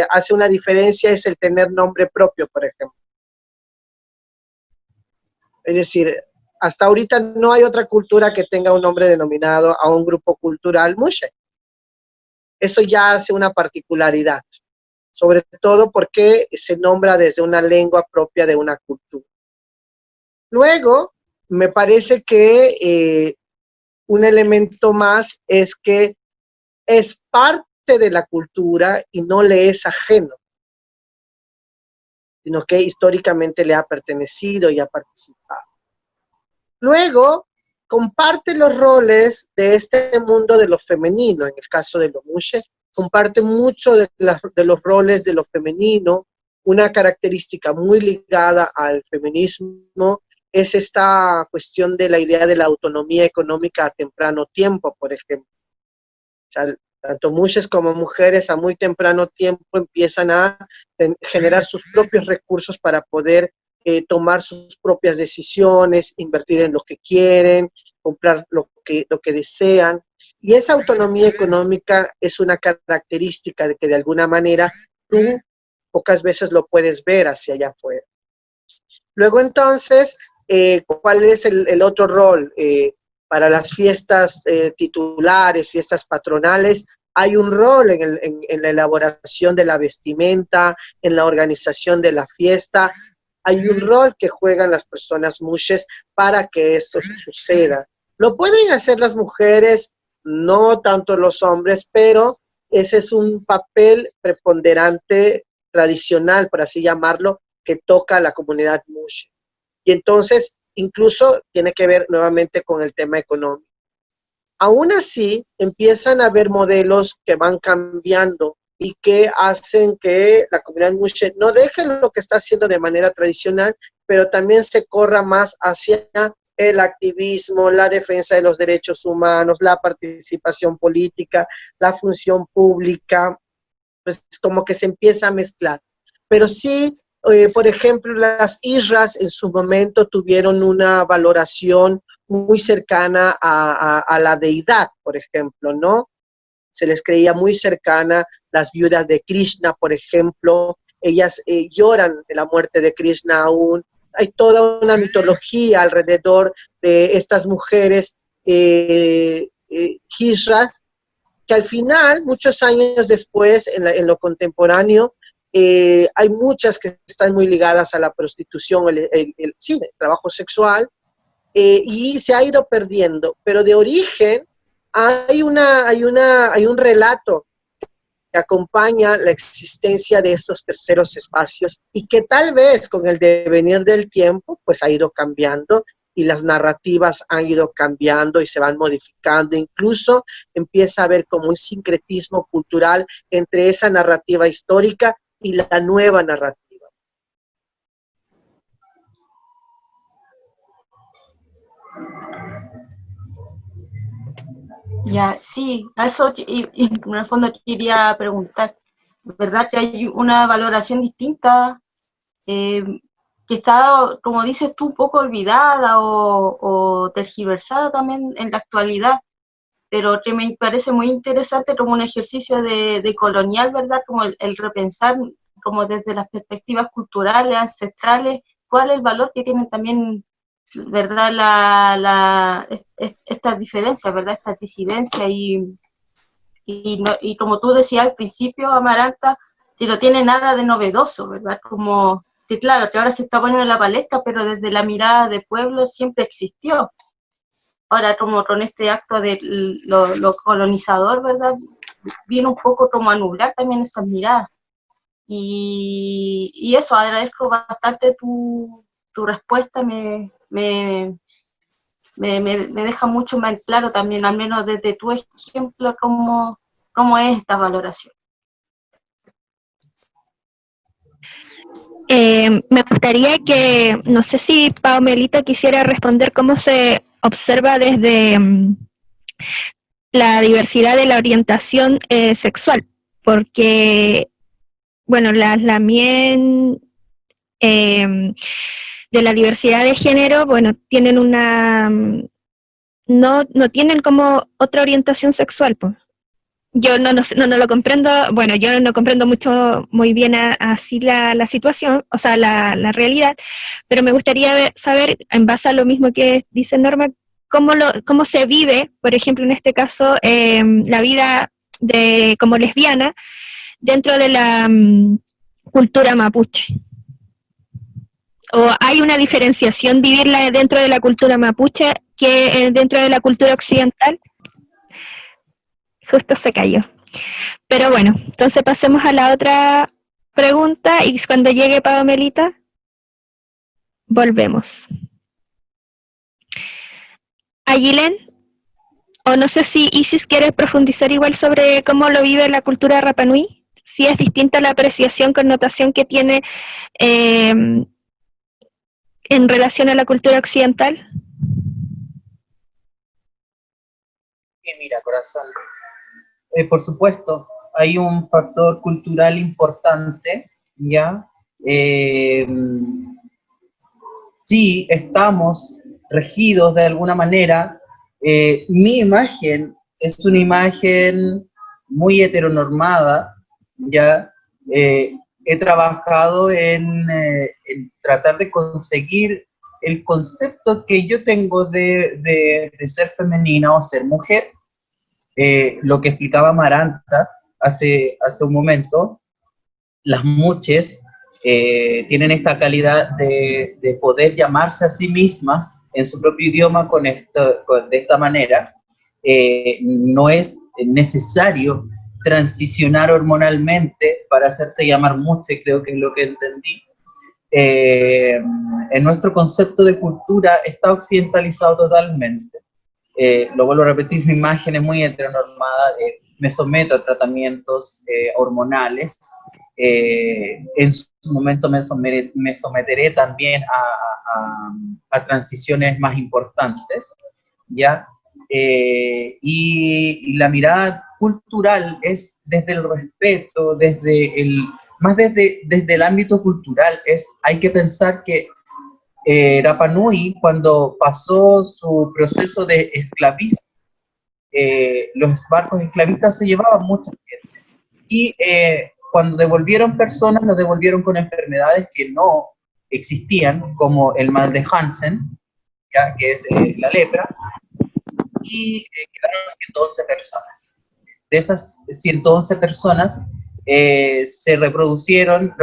hace una diferencia es el tener nombre propio, por ejemplo. Es decir, hasta ahorita no hay otra cultura que tenga un nombre denominado a un grupo cultural mushe. Eso ya hace una particularidad, sobre todo porque se nombra desde una lengua propia de una cultura. Luego, me parece que un elemento más es que es parte de la cultura y no le es ajeno, sino que históricamente le ha pertenecido y ha participado. Luego, comparte los roles de este mundo de lo femenino, en el caso de los mushe, comparte mucho de los roles de lo femenino. Una característica muy ligada al feminismo es esta cuestión de la idea de la autonomía económica a temprano tiempo, por ejemplo. O sea, tanto mushes como mujeres a muy temprano tiempo empiezan a generar sus propios recursos para poder tomar sus propias decisiones, invertir en lo que quieren, comprar lo que desean. Y esa autonomía económica es una característica de que de alguna manera tú pocas veces lo puedes ver hacia allá afuera. Luego entonces, ¿cuál es el otro rol? Para las fiestas titulares, fiestas patronales, hay un rol en la elaboración de la vestimenta, en la organización de la fiesta. Hay un rol que juegan las personas mushes para que esto suceda. Lo pueden hacer las mujeres, no tanto los hombres, pero ese es un papel preponderante, tradicional, por así llamarlo, que toca a la comunidad mushe. Y entonces, incluso tiene que ver nuevamente con el tema económico. Aún así, empiezan a haber modelos que van cambiando y que hacen que la comunidad mushe no deje lo que está haciendo de manera tradicional, pero también se corra más hacia el activismo, la defensa de los derechos humanos, la participación política, la función pública, pues como que se empieza a mezclar. Pero sí, por ejemplo, las isras en su momento tuvieron una valoración muy cercana a la deidad, por ejemplo, ¿no? Se les creía muy cercana. Las viudas de Krishna, por ejemplo, ellas lloran de la muerte de Krishna aún. Hay toda una mitología alrededor de estas mujeres isras, que al final, muchos años después, en lo contemporáneo, hay muchas que están muy ligadas a la prostitución, el trabajo sexual, y se ha ido perdiendo. Pero de origen hay un relato que acompaña la existencia de estos terceros espacios y que tal vez con el devenir del tiempo, pues ha ido cambiando y las narrativas han ido cambiando y se van modificando. Incluso empieza a haber como un sincretismo cultural entre esa narrativa histórica y la nueva narrativa. Ya, sí, a eso y en el fondo quería preguntar, ¿verdad que hay una valoración distinta que está, como dices tú, un poco olvidada o tergiversada también en la actualidad, pero que me parece muy interesante como un ejercicio de colonial, ¿verdad? Como el repensar, como desde las perspectivas culturales, ancestrales, cuál es el valor que tienen también, ¿verdad? Estas diferencias, ¿verdad? Estas disidencias y como tú decías al principio, Amaranta, que no tiene nada de novedoso, ¿verdad? Como que claro, que ahora se está poniendo en la palestra, pero desde la mirada de pueblo siempre existió. Ahora como con este acto de lo colonizador, ¿verdad? Viene un poco como a nublar también esas miradas. Y eso, agradezco bastante tu respuesta, me deja mucho más claro también, al menos desde tu ejemplo, cómo es esta valoración. Me gustaría que, no sé si Paumelita quisiera responder cómo se observa desde la diversidad de la orientación sexual, porque, bueno, las Lamien de la diversidad de género, bueno, tienen no tienen como otra orientación sexual, pues. Yo no lo comprendo, bueno, yo no comprendo muy bien así la situación, o sea, la realidad, pero me gustaría saber, en base a lo mismo que dice Norma, cómo se vive, por ejemplo, en este caso, la vida como lesbiana dentro de la cultura mapuche. ¿O hay una diferenciación vivirla dentro de la cultura mapuche que dentro de la cultura occidental? Justo se cayó. Pero bueno, entonces pasemos a la otra pregunta y cuando llegue Paumelita, volvemos. Aguilén, o no sé si Isis quiere profundizar igual sobre cómo lo vive la cultura Rapa Nui, si es distinta la apreciación, connotación que tiene en relación a la cultura occidental. Mira, corazón. Por supuesto, hay un factor cultural importante, ¿ya? Sí, estamos regidos de alguna manera. Mi imagen es una imagen muy heteronormada, ¿ya? He trabajado en tratar de conseguir el concepto que yo tengo de ser femenina o ser mujer. Lo que explicaba Amaranta hace un momento, las muches tienen esta calidad de poder llamarse a sí mismas en su propio idioma de esta manera. No es necesario transicionar hormonalmente para hacerte llamar muche, creo que es lo que entendí. En nuestro concepto de cultura está occidentalizado totalmente. Lo vuelvo a repetir, mi imagen es muy heteronormada, me someto a tratamientos hormonales, en su momento me someteré también a transiciones más importantes, ¿ya? Y la mirada cultural es desde el respeto, más desde el ámbito cultural, hay que pensar que Rapa Nui, cuando pasó su proceso de esclavismo, los barcos esclavistas se llevaban mucha gente. Y cuando devolvieron personas, los devolvieron con enfermedades que no existían, como el mal de Hansen, ¿ya? Que es la lepra, y quedaron 111 personas. De esas 111 personas se reprodujeron,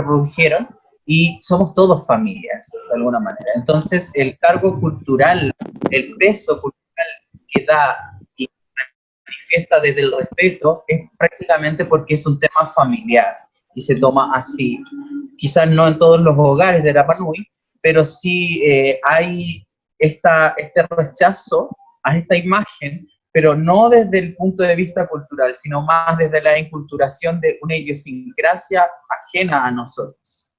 y somos todos familias, de alguna manera. Entonces, el cargo cultural, el peso cultural que da y manifiesta desde el respeto es prácticamente porque es un tema familiar y se toma así. Quizás no en todos los hogares de Rapa Nui, pero sí hay este rechazo a esta imagen, pero no desde el punto de vista cultural, sino más desde la enculturación de una idiosincrasia ajena a nosotros.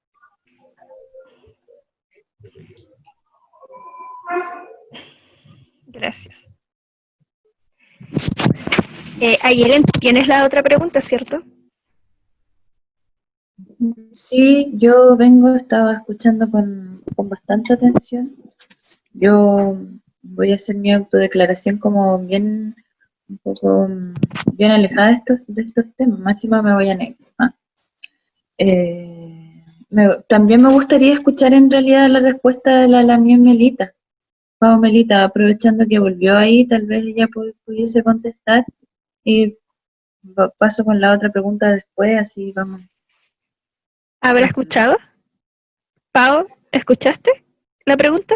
Gracias. Ayelen, tienes la otra pregunta, ¿cierto? Sí, yo estaba escuchando con bastante atención. Yo voy a hacer mi autodeclaración como bien, un poco bien alejada de estos temas, máxima me voy a negar. También me gustaría escuchar en realidad la respuesta de la mía Melita. Vamos, Melita, aprovechando que volvió ahí, tal vez ella pudiese contestar y paso con la otra pregunta después, así vamos. ¿Habrá escuchado? Pau, ¿escuchaste la pregunta?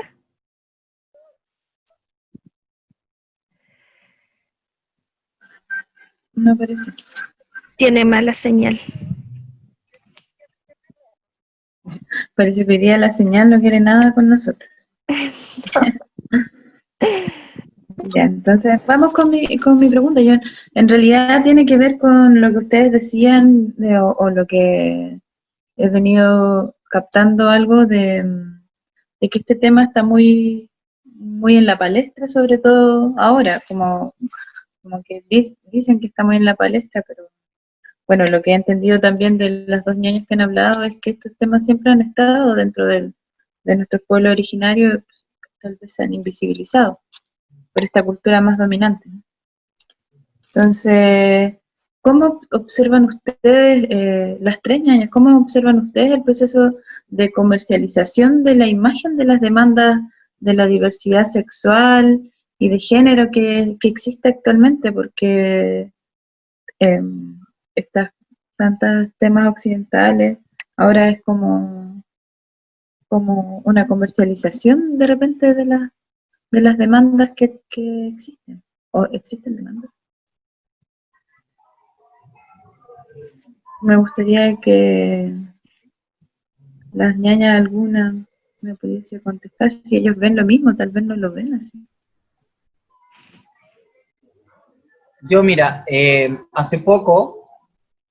No parece. Tiene mala señal. Parece que hoy día la señal no quiere nada con nosotros. Ya, entonces vamos con mi pregunta. Yo, en realidad tiene que ver con lo que ustedes decían o lo que he venido captando algo de que este tema está muy, muy en la palestra, sobre todo ahora, como que dicen que está muy en la palestra, pero bueno, lo que he entendido también de las dos ñañas que han hablado es que estos temas siempre han estado dentro de nuestro pueblo originario, tal vez se han invisibilizado por esta cultura más dominante, ¿no? Entonces, ¿cómo observan ustedes, las tres ñañas, cómo observan ustedes el proceso de comercialización de la imagen de las demandas de la diversidad sexual y de género que existe actualmente? Porque estas tantos temas occidentales ahora es como una comercialización de repente de las demandas que existen, o existen demandas. Me gustaría que las ñañas alguna me pudiese contestar si ellos ven lo mismo, tal vez no lo ven así. Yo, mira, hace poco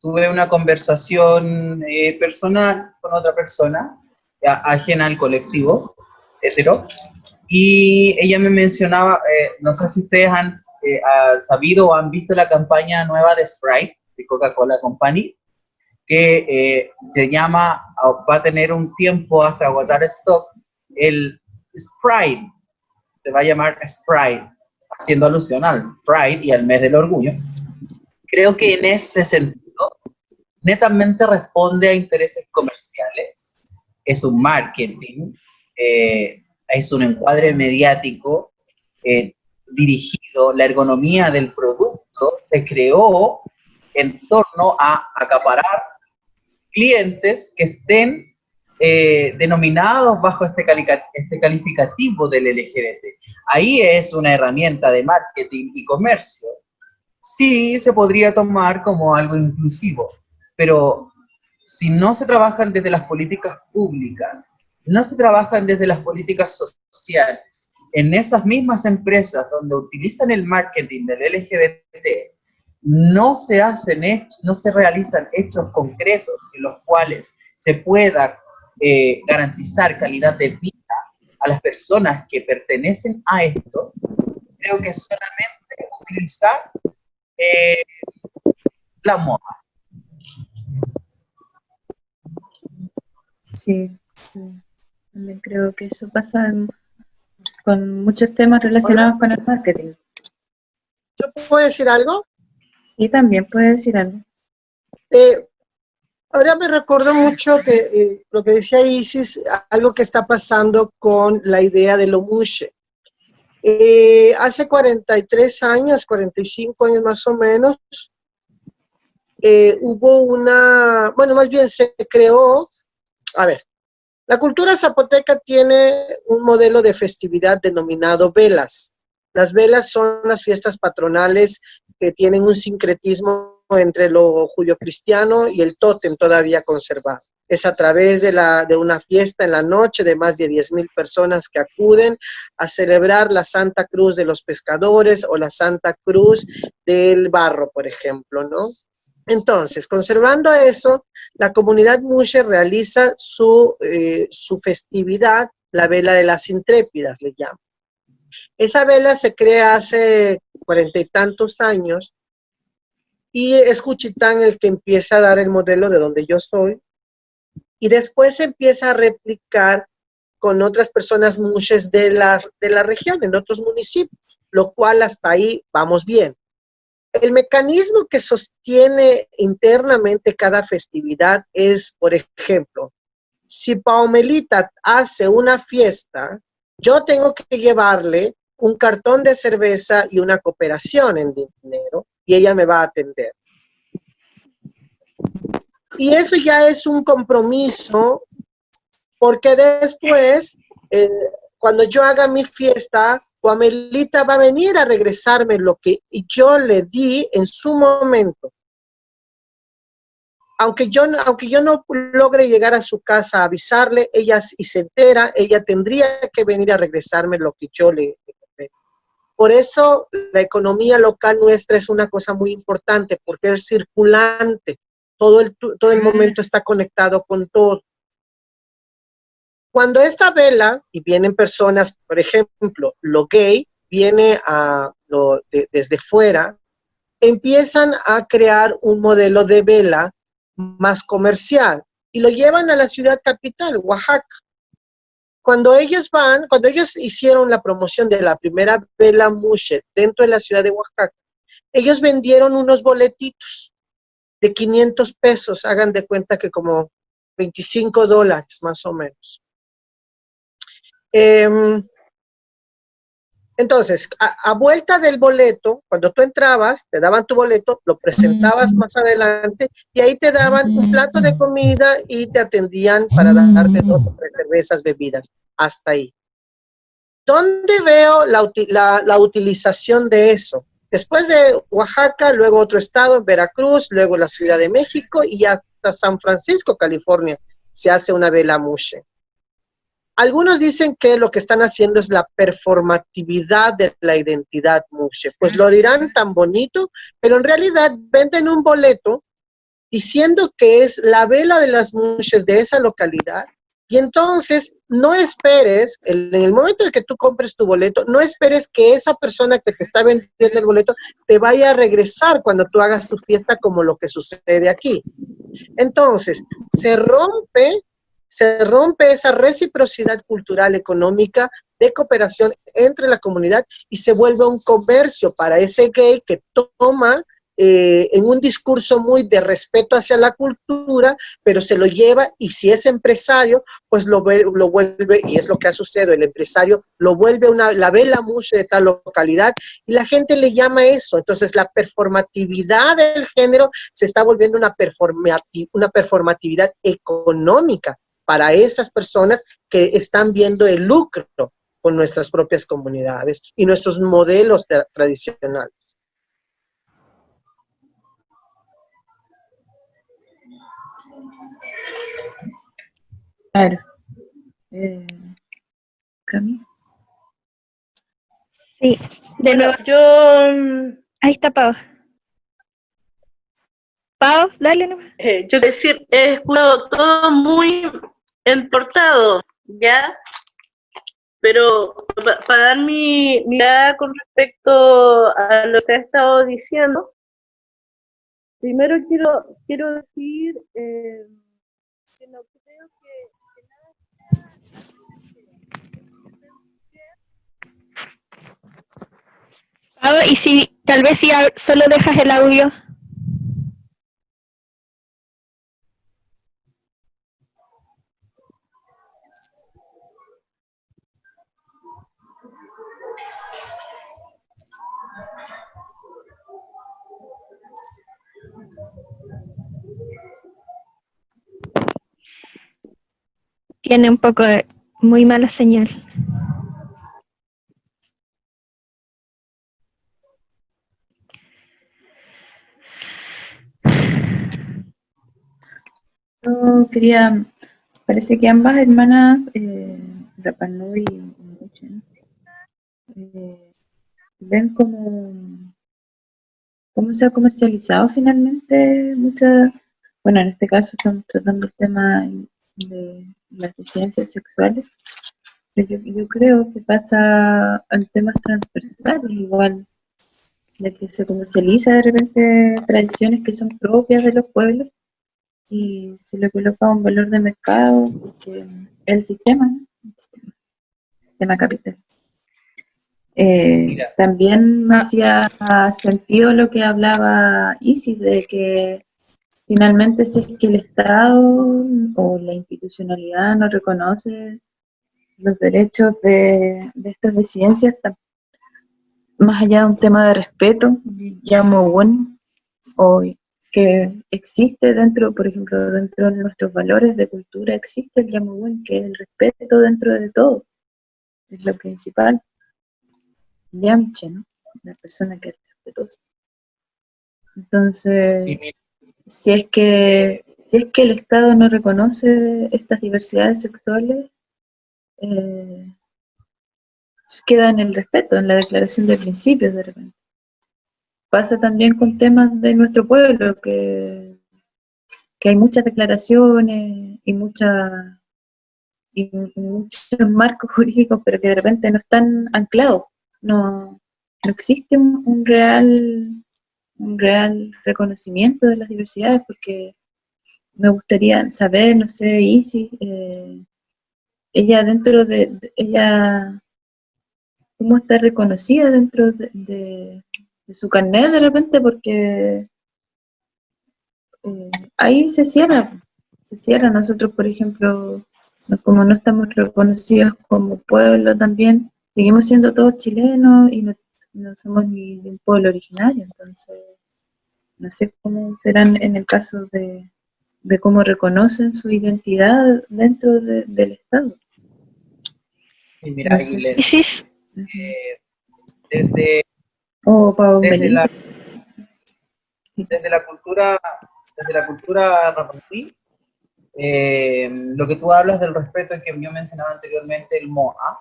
tuve una conversación personal con otra persona, ajena al colectivo hetero, y ella me mencionaba, no sé si ustedes han sabido o han visto la campaña nueva de Sprite, de Coca-Cola Company, que se llama, va a tener un tiempo hasta agotar stock, el Sprite, se va a llamar Sprite, haciendo alusión al Pride y al mes del orgullo. Creo que en ese sentido, netamente responde a intereses comerciales, es un marketing, es un encuadre mediático dirigido, la ergonomía del producto se creó en torno a acaparar clientes que estén denominados bajo este calificativo del LGBT. Ahí es una herramienta de marketing y comercio. Sí, se podría tomar como algo inclusivo, pero si no se trabajan desde las políticas públicas, no se trabajan desde las políticas sociales, en esas mismas empresas donde utilizan el marketing del LGBT, no se realizan hechos concretos en los cuales se pueda garantizar calidad de vida a las personas que pertenecen a esto. Creo que solamente utilizar la moda. Sí, también creo que eso pasa con muchos temas relacionados con el marketing. ¿Yo puedo decir algo? Sí, también puede decir algo. Ahora me recuerdo mucho que lo que decía Isis, algo que está pasando con la idea de lo mushe. Hace 43 años, 45 años más o menos, hubo más bien se creó, la cultura zapoteca tiene un modelo de festividad denominado velas. Las velas son las fiestas patronales que tienen un sincretismo entre lo judio-cristiano y el tótem todavía conservado. es a través de una fiesta en la noche de más de 10,000 personas que acuden a celebrar la Santa Cruz de los Pescadores o la Santa Cruz del Barro, por ejemplo, ¿no? Entonces, conservando eso, la comunidad Mushe realiza su festividad, la Vela de las Intrépidas, le llaman. Esa vela se crea hace 40 y tantos años, y es Juchitán el que empieza a dar el modelo de donde yo soy, y después se empieza a replicar con otras personas mushes de la región, en otros municipios, lo cual hasta ahí vamos bien. El mecanismo que sostiene internamente cada festividad es, por ejemplo, si Paumelita hace una fiesta, yo tengo que llevarle un cartón de cerveza y una cooperación en dinero, y ella me va a atender. Y eso ya es un compromiso, porque después, cuando yo haga mi fiesta, Paumelita va a venir a regresarme lo que yo le di en su momento. Aunque yo no logre llegar a su casa a avisarle, ella, si se entera, ella tendría que venir a regresarme lo que yo le di. Por eso la economía local nuestra es una cosa muy importante, porque es circulante. Todo el momento está conectado con todo. Cuando esta vela, y vienen personas, por ejemplo, lo gay, viene desde fuera, empiezan a crear un modelo de vela más comercial, y lo llevan a la ciudad capital, Oaxaca. Cuando ellos hicieron la promoción de la primera vela Mushe dentro de la ciudad de Oaxaca, ellos vendieron unos boletitos de 500 pesos, hagan de cuenta que como $25 más o menos. Entonces, a vuelta del boleto, cuando tú entrabas, te daban tu boleto, lo presentabas más adelante, y ahí te daban un plato de comida y te atendían para darte 2 o 3 cervezas, bebidas, hasta ahí. ¿Dónde veo la utilización de eso? Después de Oaxaca, luego otro estado, Veracruz, luego la Ciudad de México, y hasta San Francisco, California, se hace una vela Mushe. Algunos dicen que lo que están haciendo es la performatividad de la identidad Mushe. Pues lo dirán tan bonito, pero en realidad venden un boleto diciendo que es la vela de las Mushes de esa localidad, y entonces no esperes, en el momento en que tú compres tu boleto, no esperes que esa persona que te está vendiendo el boleto te vaya a regresar cuando tú hagas tu fiesta, como lo que sucede aquí. Entonces, se rompe esa reciprocidad cultural, económica, de cooperación entre la comunidad, y se vuelve un comercio para ese gay que toma en un discurso muy de respeto hacia la cultura, pero se lo lleva, y si es empresario, pues lo vuelve, y es lo que ha sucedido, el empresario lo vuelve la vela Mushe de tal localidad, y la gente le llama eso. Entonces la performatividad del género se está volviendo una performatividad económica para esas personas que están viendo el lucro con nuestras propias comunidades y nuestros modelos tradicionales. Claro. Cami. Sí, de nuevo. Yo Ahí está Pau. Pau, dale nomás. yo decir, he escuchado todo muy entortado, ¿ya? Pero para dar mi mirada con respecto a lo que ha estado diciendo, primero quiero decir que no creo que nada Pau, y si tal vez si solo dejas el audio. Tiene un poco de muy mala señal. yo quería, parece que ambas hermanas, Rapa Nui y Muchen, ven cómo se ha comercializado finalmente muchas, bueno, en este caso estamos tratando el tema de las disidencias sexuales, pero yo creo que pasa en temas transversales igual, de que se comercializa de repente tradiciones que son propias de los pueblos y se le coloca un valor de mercado, porque el sistema, ¿no? El sistema capital. Mira. También me hacía sentido lo que hablaba Isis, de que finalmente si es que el Estado o la institucionalidad no reconoce los derechos de estas disidencias, más allá de un tema de respeto, llamo bueno, o que existe dentro, por ejemplo, dentro de nuestros valores de cultura, existe el llamo bueno, que es el respeto dentro de todo, es lo principal. Yamche, ¿no? La persona que es respetuosa. Entonces, Sí, mira. si es que el Estado no reconoce estas diversidades sexuales, queda en el respeto, en la declaración de principios de repente. Pasa también con temas de nuestro pueblo, que hay muchas declaraciones y muchos marcos jurídicos, pero que de repente no están anclados. No existe un real reconocimiento de las diversidades, porque me gustaría saber, no sé, Isis, ella dentro ella, cómo está reconocida dentro de su carnet de repente, porque ahí se cierra. Nosotros, por ejemplo, como no estamos reconocidos como pueblo también, seguimos siendo todos chilenos y no somos ni de un pueblo originario, entonces no sé cómo serán en el caso de cómo reconocen su identidad dentro del Estado. Y mira, No sé Aguilera, Isis, desde, Oh, Pablo desde Melín. desde la cultura rapanui, lo que tú hablas del respeto que yo mencionaba anteriormente, el MOA,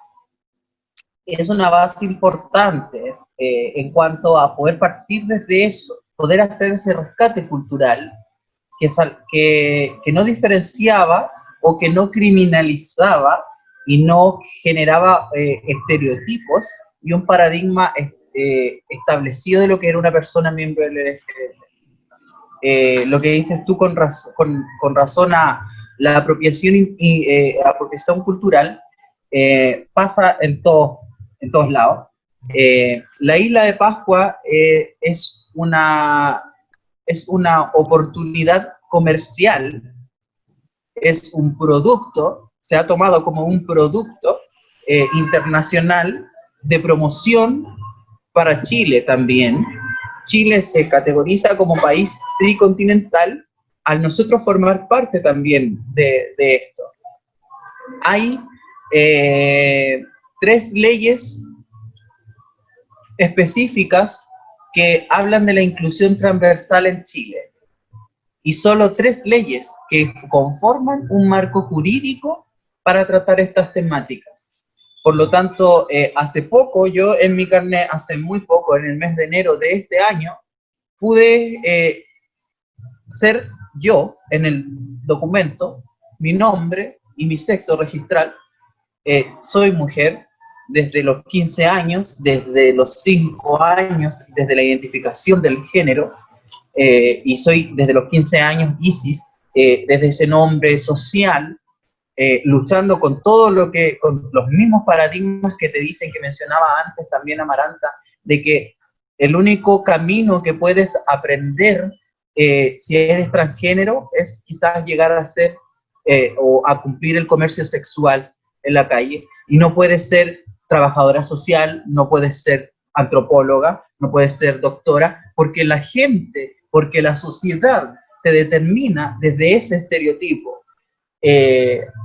es una base importante en cuanto a poder partir desde eso, poder hacer ese rescate cultural que no diferenciaba o que no criminalizaba y no generaba estereotipos y un paradigma establecido de lo que era una persona miembro del LGBT. Lo que dices tú con razón a la apropiación, apropiación cultural pasa en todos lados. La isla de Pascua es una oportunidad comercial, es un producto, se ha tomado como un producto internacional de promoción para Chile también. Chile se categoriza como país tricontinental al nosotros formar parte también de esto. Hay 3 leyes específicas que hablan de la inclusión transversal en Chile, y solo 3 leyes que conforman un marco jurídico para tratar estas temáticas. Por lo tanto, hace poco, yo en mi carnet, hace muy poco, en el mes de enero de este año, pude ser yo en el documento, mi nombre y mi sexo registral. Soy mujer desde los 15 años, desde los 5 años, desde la identificación del género, y soy desde los 15 años Isis, desde ese nombre social, luchando con todo con los mismos paradigmas que te dicen, que mencionaba antes también Amaranta, de que el único camino que puedes aprender si eres transgénero es quizás llegar a ser o a cumplir el comercio sexual en la calle, y no puedes ser trabajadora social, no puedes ser antropóloga, no puedes ser doctora, porque la sociedad te determina desde ese estereotipo.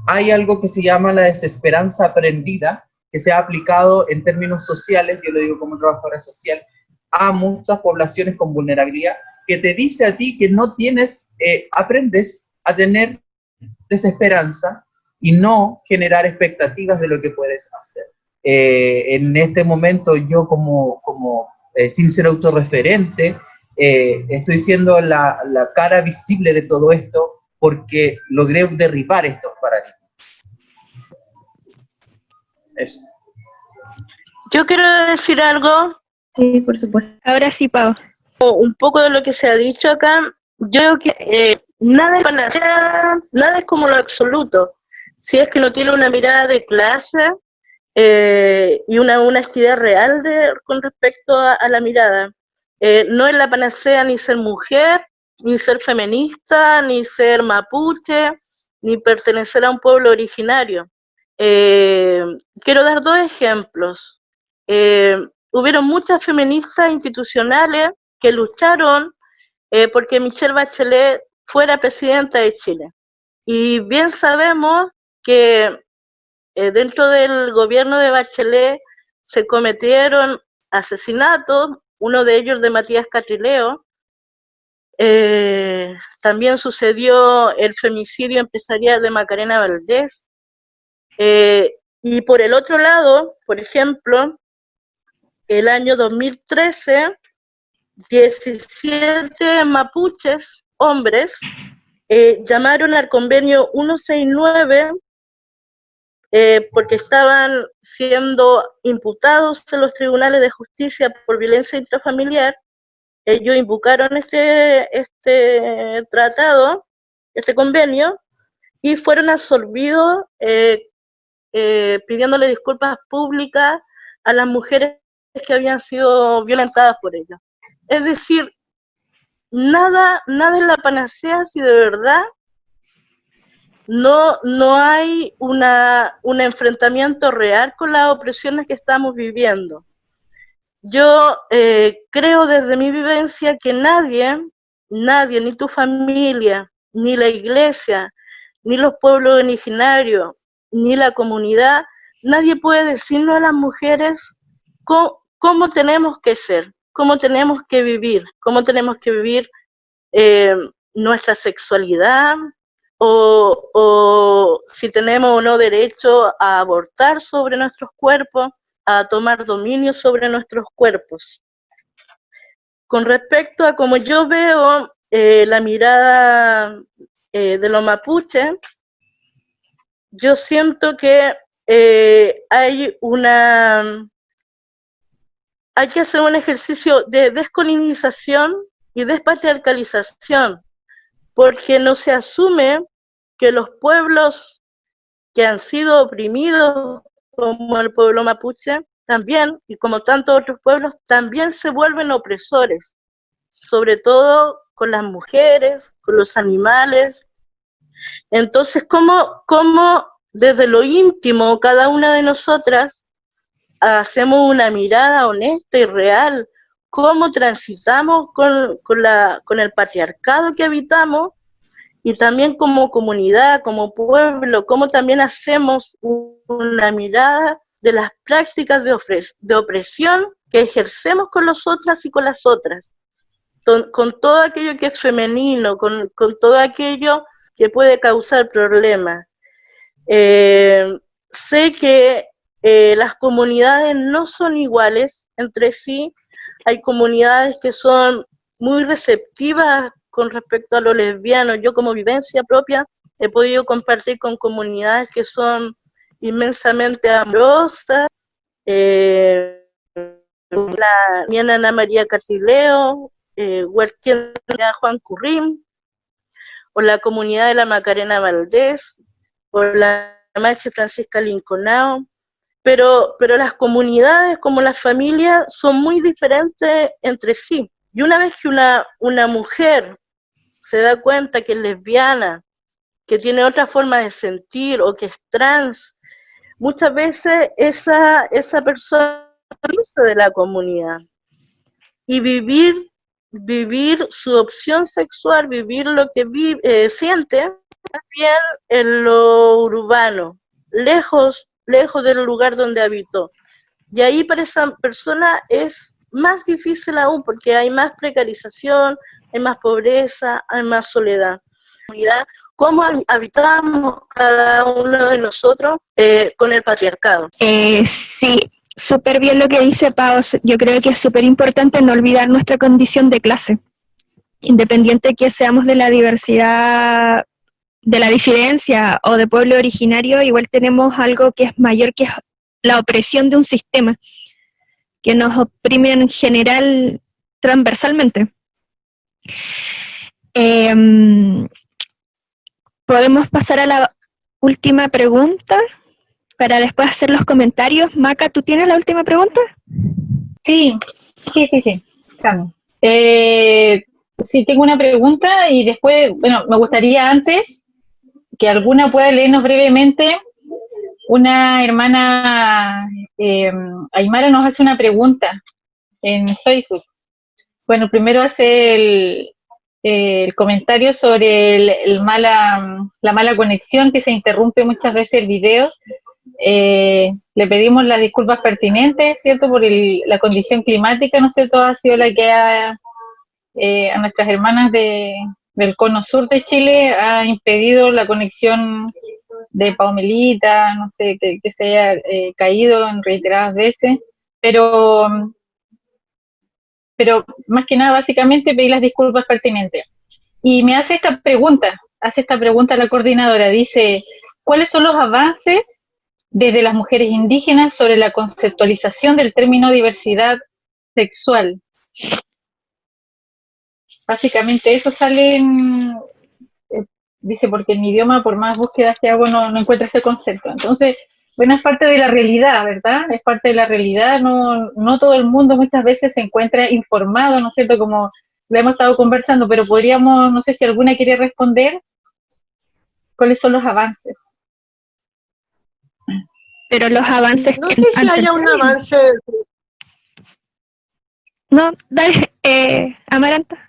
Hay algo que se llama la desesperanza aprendida, que se ha aplicado en términos sociales, yo lo digo como trabajadora social, a muchas poblaciones con vulnerabilidad, que te dice a ti que no tienes, aprendes a tener desesperanza y no generar expectativas de lo que puedes hacer. En este momento yo sin ser autorreferente, estoy siendo la cara visible de todo esto porque logré derribar estos paradigmas. Eso. Yo quiero decir algo, Sí, por supuesto. Ahora sí, Pau. un poco de lo que se ha dicho acá. Yo creo que nada es panacea, nada es como lo absoluto. Si es que no tiene una mirada de clase y una honestidad real con respecto a la mirada. No es la panacea ni ser mujer, ni ser feminista, ni ser mapuche, ni pertenecer a un pueblo originario. Quiero dar dos ejemplos. Hubieron muchas feministas institucionales que lucharon porque Michelle Bachelet fuera presidenta de Chile. Y bien sabemos que dentro del gobierno de Bachelet se cometieron asesinatos, uno de ellos de Matías Catrileo. También sucedió el femicidio empresarial de Macarena Valdés. Y por el otro lado, por ejemplo, el año 2013, 17 mapuches, hombres, llamaron al convenio 169 porque estaban siendo imputados en los tribunales de justicia por violencia intrafamiliar. Ellos invocaron este tratado, este convenio, y fueron absolvidos pidiéndole disculpas públicas a las mujeres que habían sido violentadas por ellos. Es decir, nada es la panacea si de verdad no hay un enfrentamiento real con las opresiones que estamos viviendo. Yo creo desde mi vivencia que nadie, ni tu familia, ni la iglesia, ni los pueblos originarios, ni la comunidad, nadie puede decirnos a las mujeres cómo tenemos que ser, cómo tenemos que vivir nuestra sexualidad, o si tenemos o no derecho a abortar sobre nuestros cuerpos, a tomar dominio sobre nuestros cuerpos. Con respecto a cómo yo veo la mirada de los mapuches, yo siento que hay que hacer un ejercicio de descolonización y despatriarcalización, porque no se asume que los pueblos que han sido oprimidos, como el pueblo mapuche, también, y como tantos otros pueblos, también se vuelven opresores, sobre todo con las mujeres, con los animales. Entonces, ¿cómo desde lo íntimo cada una de nosotras hacemos una mirada honesta y real? ¿Cómo transitamos con el patriarcado que habitamos? Y también como comunidad, como pueblo, cómo también hacemos una mirada de las prácticas de opresión que ejercemos con las otras y con las otras, con todo aquello que es femenino, con todo aquello que puede causar problemas. Sé que las comunidades no son iguales entre sí. Hay comunidades que son muy receptivas con respecto a lo lesbiano. Yo como vivencia propia he podido compartir con comunidades que son inmensamente amorosas. La niña Ana María Casileo, Huerquén Juan Currín, o la comunidad de la Macarena Valdés, o la Machi Francisca Linconao, pero las comunidades como las familias son muy diferentes entre sí. Y una vez que una mujer se da cuenta que es lesbiana, que tiene otra forma de sentir o que es trans, muchas veces esa persona irse de la comunidad y vivir su opción sexual, vivir lo que siente, también en lo urbano, lejos del lugar donde habitó. Y ahí para esa persona es más difícil aún, porque hay más precarización, hay más pobreza, hay más soledad. cómo habitamos cada uno de nosotros con el patriarcado. Sí, súper bien lo que dice Pau. Yo creo que es súper importante no olvidar nuestra condición de clase. Independiente que seamos de la diversidad, de la disidencia o de pueblo originario, igual tenemos algo que es mayor, que es la opresión de un sistema, que nos oprime en general transversalmente. Podemos pasar a la última pregunta para después hacer los comentarios. Maca, ¿tú tienes la última pregunta? Sí. Estamos. Sí, tengo una pregunta y después, bueno, me gustaría antes que alguna pueda leernos brevemente. Una hermana, Aymara, nos hace una pregunta en Facebook. Bueno, primero hace el comentario sobre la mala conexión, que se interrumpe muchas veces el video. Le pedimos las disculpas pertinentes, ¿cierto? Por la condición climática, ¿no es cierto? Ha sido la que a nuestras hermanas del cono sur de Chile ha impedido la conexión de Paumelita, no sé, que se haya caído en reiteradas veces, pero más que nada, básicamente, pedí las disculpas pertinentes. Y me hace esta pregunta la coordinadora, dice, ¿cuáles son los avances desde las mujeres indígenas sobre la conceptualización del término diversidad sexual? Básicamente eso sale dice, porque en mi idioma, por más búsquedas que hago, no encuentro este concepto. Entonces, bueno, es parte de la realidad, ¿verdad? Es parte de la realidad, no todo el mundo muchas veces se encuentra informado, ¿no es cierto?, como lo hemos estado conversando, pero podríamos, no sé si alguna quiere responder, ¿cuáles son los avances? Pero los avances... No sé si haya un avance... No, dale, Amaranta.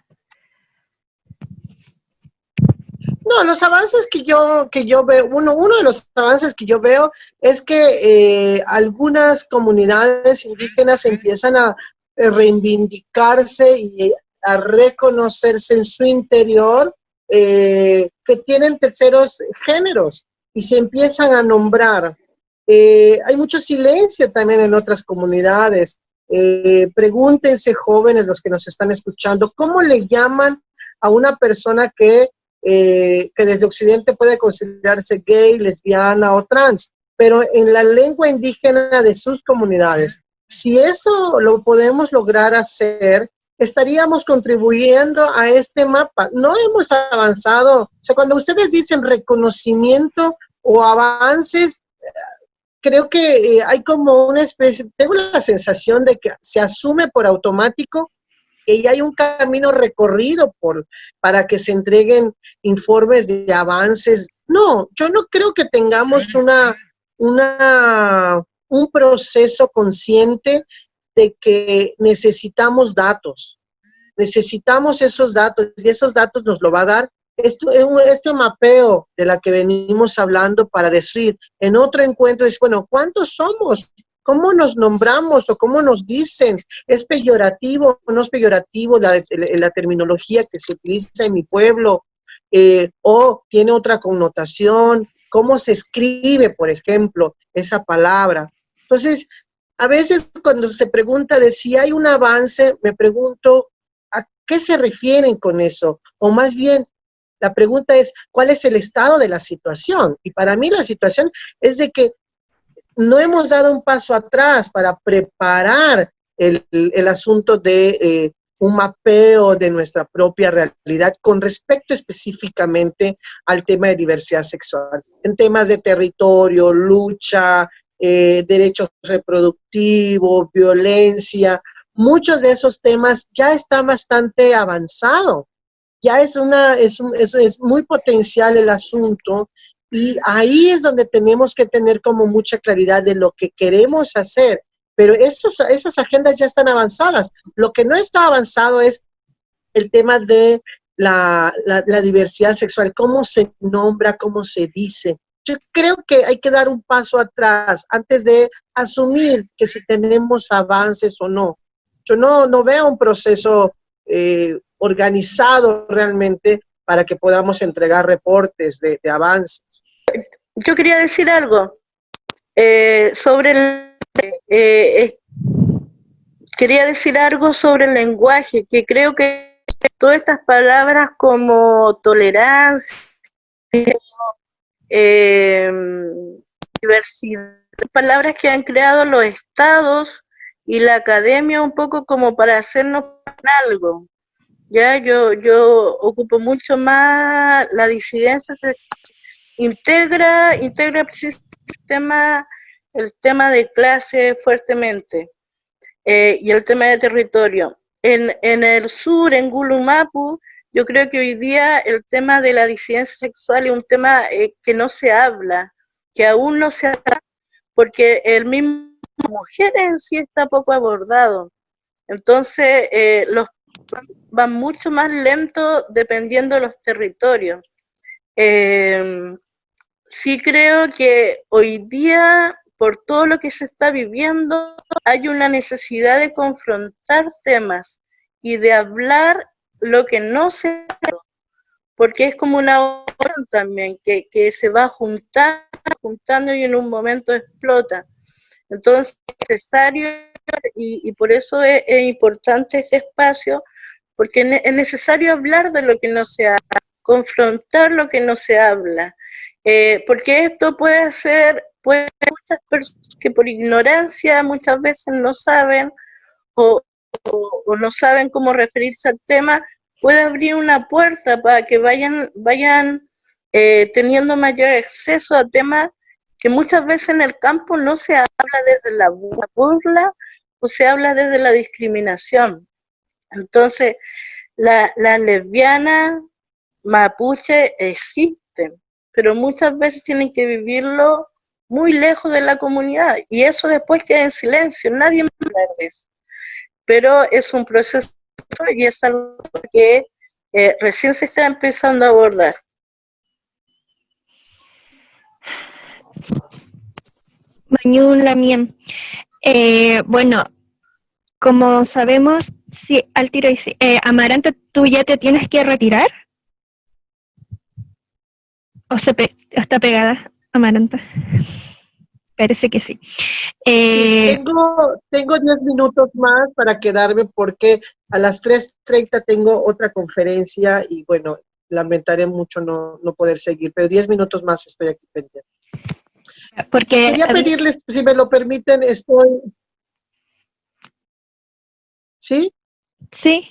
No, los avances que yo veo, uno de los avances que yo veo es que algunas comunidades indígenas empiezan a reivindicarse y a reconocerse en su interior que tienen terceros géneros y se empiezan a nombrar. Hay mucho silencio también en otras comunidades. Pregúntense, jóvenes, los que nos están escuchando, ¿cómo le llaman a una persona que desde Occidente puede considerarse gay, lesbiana o trans, pero en la lengua indígena de sus comunidades? Si eso lo podemos lograr hacer, estaríamos contribuyendo a este mapa. No hemos avanzado. O sea, cuando ustedes dicen reconocimiento o avances, creo que hay como una especie, tengo la sensación de que se asume por automático que ya hay un camino recorrido para que se entreguen informes de avances. No, yo no creo que tengamos un proceso consciente de que necesitamos datos. Necesitamos esos datos y esos datos nos lo va a dar este mapeo de la que venimos hablando para decir en otro encuentro, es bueno, ¿cuántos somos? ¿Cómo nos nombramos o cómo nos dicen? ¿Es peyorativo o no es peyorativo la terminología que se utiliza en mi pueblo? ¿O tiene otra connotación? ¿Cómo se escribe, por ejemplo, esa palabra? Entonces, a veces cuando se pregunta de si hay un avance, me pregunto, ¿a qué se refieren con eso? O más bien, la pregunta es, ¿cuál es el estado de la situación? Y para mí la situación es de que no hemos dado un paso atrás para preparar el asunto de un mapeo de nuestra propia realidad con respecto específicamente al tema de diversidad sexual, en temas de territorio, lucha, derechos reproductivos, violencia. Muchos de esos temas ya están bastante avanzados. Ya es muy potencial el asunto y ahí es donde tenemos que tener como mucha claridad de lo que queremos hacer, pero esas agendas ya están avanzadas. Lo que no está avanzado es el tema de la diversidad sexual, cómo se nombra, cómo se dice. Yo creo que hay que dar un paso atrás antes de asumir que si tenemos avances o no. Yo no veo un proceso organizado realmente para que podamos entregar reportes de avances. Yo quería decir algo quería decir algo sobre el lenguaje, que creo que todas estas palabras como tolerancia, diversidad, palabras que han creado los estados y la academia un poco como para hacernos algo. Ya yo ocupo mucho más la disidencia, integra el tema de clase fuertemente, y el tema de territorio. En el sur, en Gulumapu, yo creo que hoy día el tema de la disidencia sexual es un tema que no se habla, que aún no se habla, porque el mismo mujeres en sí está poco abordado. Entonces, los van mucho más lento dependiendo de los territorios. Sí creo que hoy día, por todo lo que se está viviendo, hay una necesidad de confrontar temas y de hablar lo que no se habla, porque es como una ola también que se va juntando y en un momento explota. Entonces es necesario, y por eso es importante este espacio, porque es necesario hablar de lo que no se habla, confrontar lo que no se habla, porque esto puede muchas personas que por ignorancia muchas veces no saben o no saben cómo referirse al tema, puede abrir una puerta para que vayan teniendo mayor acceso a temas que muchas veces en el campo no se habla desde la burla o se habla desde la discriminación. Entonces, las lesbianas mapuche existen, pero muchas veces tienen que vivirlo muy lejos de la comunidad, y eso después queda en silencio, nadie me habla de eso. Pero es un proceso y es algo que recién se está empezando a abordar. Mañún Lamien. Bueno, como sabemos, sí, al tiro, Amaranta, ¿tú ya te tienes que retirar? ¿O está pegada, Amaranta? Parece que sí. Sí, tengo 10 minutos más para quedarme porque a las 3:30 tengo otra conferencia y bueno, lamentaré mucho no poder seguir, pero 10 minutos más estoy aquí pendiente. Porque quería pedirles, si me lo permiten, ¿Sí? Sí.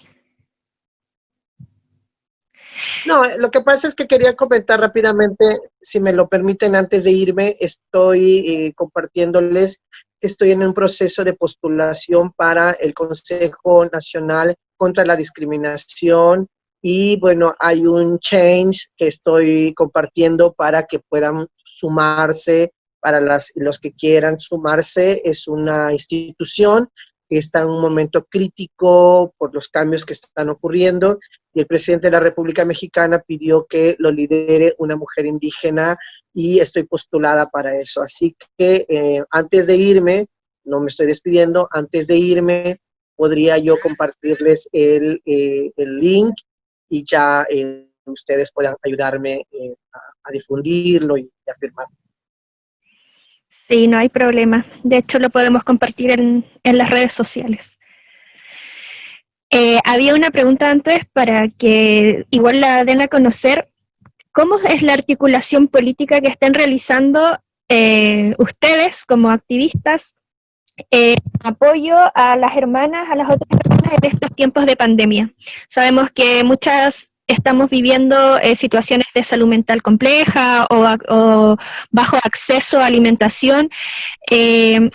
No, lo que pasa es que quería comentar rápidamente, si me lo permiten antes de irme, estoy compartiéndoles que estoy en un proceso de postulación para el Consejo Nacional contra la Discriminación y bueno, hay un change que estoy compartiendo para que puedan sumarse, para los que quieran sumarse. Es una institución que está en un momento crítico por los cambios que están ocurriendo, y el presidente de la República Mexicana pidió que lo lidere una mujer indígena y estoy postulada para eso. Así que antes de irme, no me estoy despidiendo, antes de irme podría yo compartirles el link y ya ustedes puedan ayudarme a difundirlo y a firmarlo. Sí, no hay problema. De hecho, lo podemos compartir en las redes sociales. Había una pregunta antes para que igual la den a conocer. ¿Cómo es la articulación política que están realizando ustedes como activistas apoyo a las hermanas, a las otras hermanas en estos tiempos de pandemia? Sabemos que muchas estamos viviendo situaciones de salud mental compleja o bajo acceso a alimentación.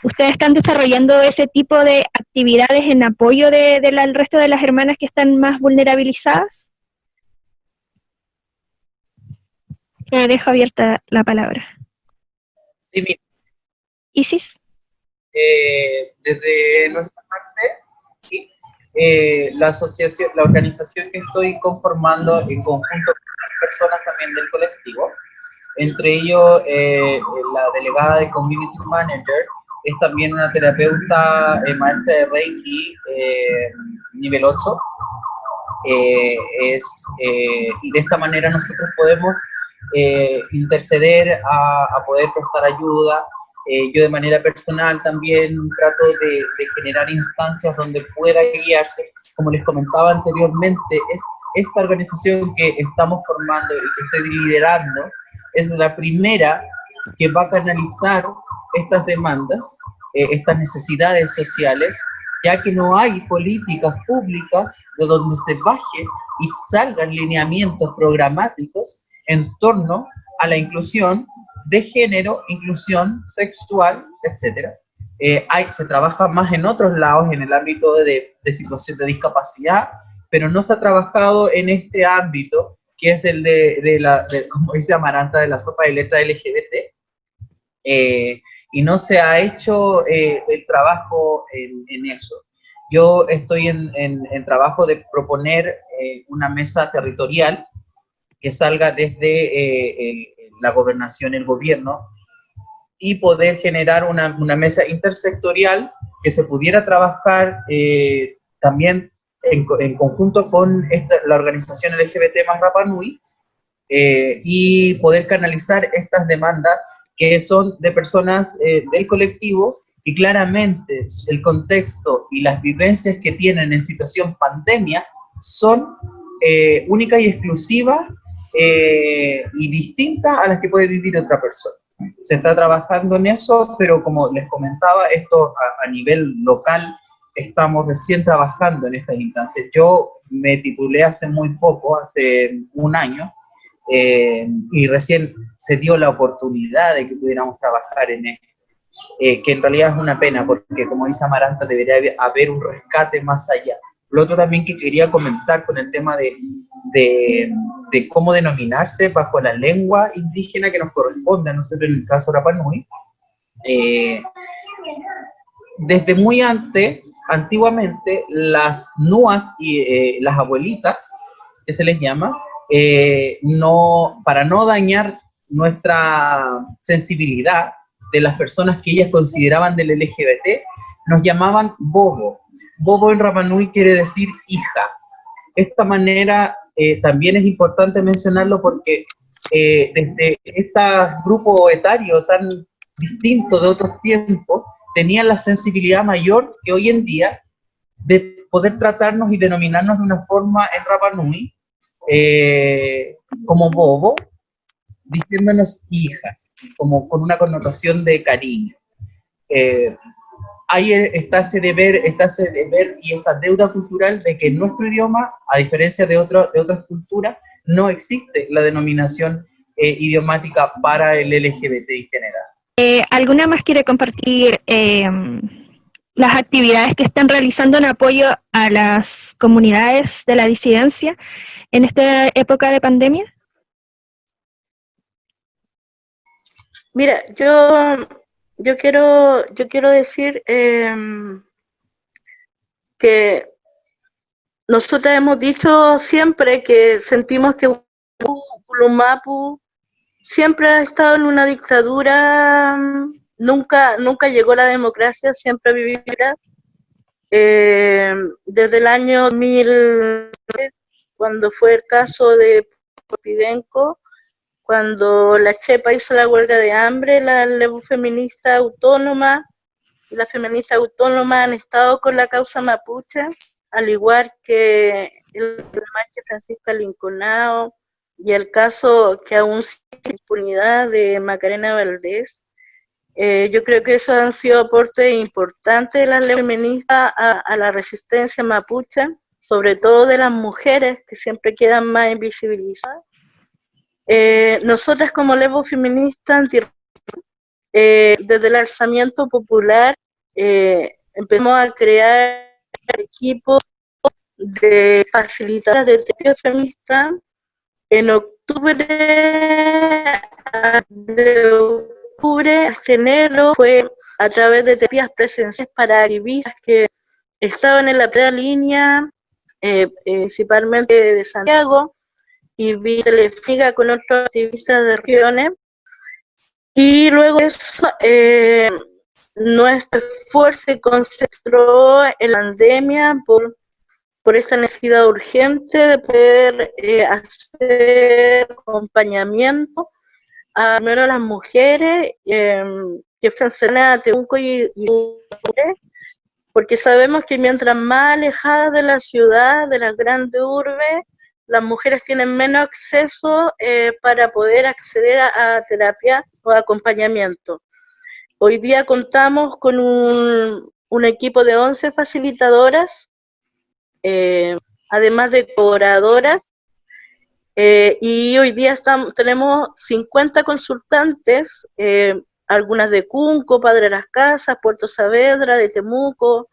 ¿Ustedes están desarrollando ese tipo de actividades en apoyo del resto de las hermanas que están más vulnerabilizadas? Dejo abierta la palabra. Sí, mira. ¿Isis? Desde nuestra parte, sí, la organización que estoy conformando en conjunto con personas también del colectivo, entre ellos la delegada de Community Manager, es también una terapeuta maestra de Reiki nivel 8, y de esta manera nosotros podemos interceder a poder prestar ayuda. Yo de manera personal también trato de generar instancias donde pueda guiarse. Como les comentaba anteriormente, esta organización que estamos formando y que estoy liderando es la primera que va a canalizar estas demandas, estas necesidades sociales, ya que no hay políticas públicas de donde se baje y salgan lineamientos programáticos en torno a la inclusión de género, inclusión sexual, etc. Se trabaja más en otros lados, en el ámbito de situación de discapacidad, pero no se ha trabajado en este ámbito, que es el como dice Amaranta, de la sopa de letras LGBT, y no se ha hecho el trabajo en eso. Yo estoy en trabajo de proponer una mesa territorial que salga desde la gobernación, el gobierno, y poder generar una mesa intersectorial que se pudiera trabajar también en conjunto con la organización LGBT más Rapa Nui, y poder canalizar estas demandas que son de personas del colectivo, y claramente el contexto y las vivencias que tienen en situación pandemia son únicas y exclusivas y distintas a las que puede vivir otra persona. Se está trabajando en eso, pero como les comentaba, esto a nivel local estamos recién trabajando en estas instancias. Yo me titulé hace muy poco, hace un año, y recién se dio la oportunidad de que pudiéramos trabajar en esto, que en realidad es una pena, porque como dice Amaranta, debería haber un rescate más allá. Lo otro también que quería comentar con el tema de cómo denominarse bajo la lengua indígena que nos corresponde a nosotros en el caso Rapa Nui. Desde muy antiguamente, las nuas y las abuelitas, que se les llama, para no dañar nuestra sensibilidad de las personas que ellas consideraban del LGBT, nos llamaban bobo. Bobo en Rapa Nui quiere decir hija. Esta manera también es importante mencionarlo porque desde este grupo etario tan distinto de otros tiempos, tenían la sensibilidad mayor que hoy en día de poder tratarnos y denominarnos de una forma en Rapa Nui como bobo, diciéndonos hijas, como con una connotación de cariño. Ahí está ese deber y esa deuda cultural de que en nuestro idioma, a diferencia de otras culturas, no existe la denominación idiomática para el LGBT en general. ¿Alguna más quiere compartir las actividades que están realizando en apoyo a las comunidades de la disidencia en esta época de pandemia? Mira, yo quiero decir que nosotros hemos dicho siempre que sentimos que Pulumapu siempre ha estado en una dictadura, nunca llegó la democracia, siempre vivirá. Desde el año 2000, cuando fue el caso de Pidenco, cuando la Chepa hizo la huelga de hambre, la Lebu feminista autónoma y las feministas autónomas han estado con la causa mapuche, al igual que el mache Francisca Linconao y el caso que aún sigue impunidad de Macarena Valdés. Yo creo que esos han sido aportes importantes de las feministas a la resistencia mapuche, sobre todo de las mujeres que siempre quedan más invisibilizadas. Nosotras como Levo Feminista desde el alzamiento popular empezamos a crear equipos de facilitadoras de terapia feminista. En octubre hasta enero fue a través de terapias presenciales para activistas que estaban en la primera línea, principalmente de Santiago, y vi telefónica con otros activistas de regiones. Y luego de eso, nuestro esfuerzo se concentró en la pandemia por por esta necesidad urgente de poder hacer acompañamiento primero a las mujeres que están cercanas a Temuco y porque sabemos que mientras más alejadas de la ciudad, de las grandes urbes, las mujeres tienen menos acceso para poder acceder a terapia o acompañamiento. Hoy día contamos con un equipo de 11 facilitadoras, además de colaboradoras, y hoy día tenemos 50 consultantes, algunas de Cunco, Padre de las Casas, Puerto Saavedra, de Temuco,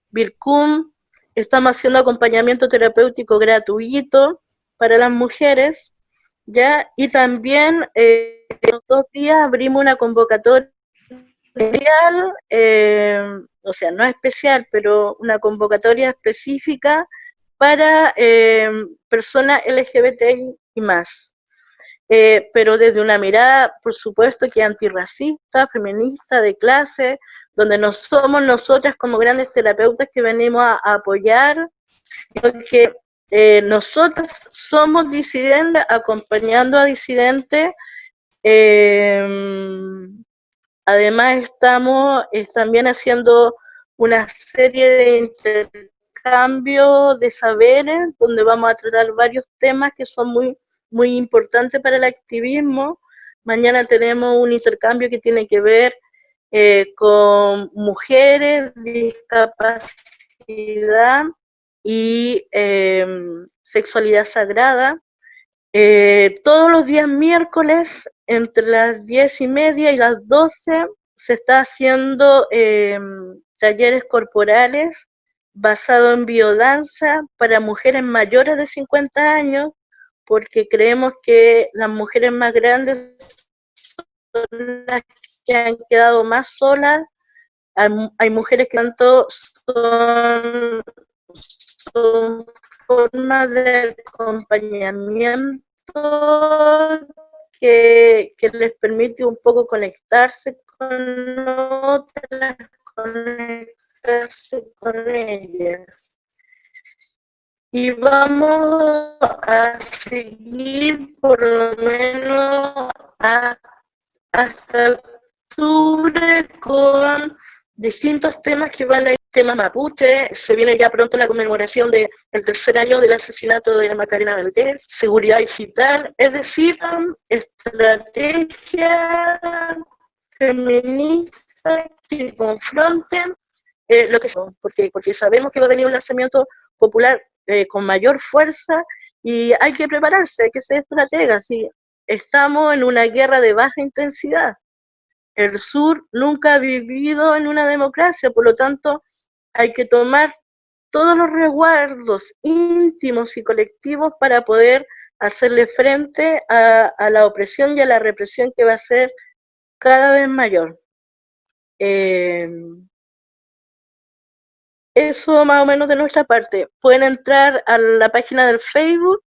Vilcún. Estamos haciendo acompañamiento terapéutico gratuito para las mujeres, ¿ya? Y también en los 2 días abrimos una convocatoria especial, o sea, no especial, pero una convocatoria específica para personas LGBTI y más. Pero desde una mirada, por supuesto, que antirracista, feminista, de clase, donde no somos nosotras como grandes terapeutas que venimos a apoyar, sino que nosotras somos disidentes, acompañando a disidentes. Además estamos también haciendo una serie de intercambios de saberes, donde vamos a tratar varios temas que son muy importante para el activismo. Mañana tenemos un intercambio que tiene que ver con mujeres, discapacidad y sexualidad sagrada. Todos los días miércoles, entre las 10:30 y las 12, se está haciendo talleres corporales basados en biodanza para mujeres mayores de 50 años, porque creemos que las mujeres más grandes son las que han quedado más solas. Hay mujeres que tanto son formas de acompañamiento que les permite un poco conectarse con otras, conectarse con ellas. Y vamos a seguir por lo menos hasta octubre con distintos temas que van a ir. Tema mapuche, se viene ya pronto la conmemoración del tercer año del asesinato de Macarena Valdés, seguridad digital, es decir, estrategias feministas que confronten lo que son, porque sabemos que va a venir un lanzamiento popular con mayor fuerza y hay que prepararse, hay que ser estrategas. ¿Sí? Estamos en una guerra de baja intensidad. El sur nunca ha vivido en una democracia, por lo tanto hay que tomar todos los resguardos íntimos y colectivos para poder hacerle frente a la opresión y a la represión que va a ser cada vez mayor. Eso más o menos de nuestra parte. Pueden entrar a la página del Facebook,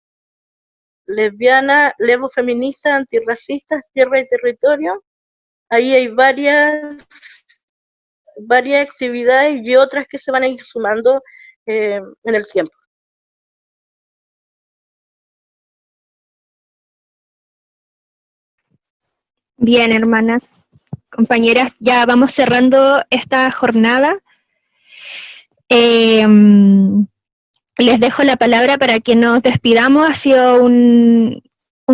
Lesbiana, Levo Feministas, Antirracistas, Tierra y Territorio. Ahí hay varias actividades y otras que se van a ir sumando en el tiempo. Bien, hermanas, compañeras, ya vamos cerrando esta jornada. Les dejo la palabra para que nos despidamos. Ha sido un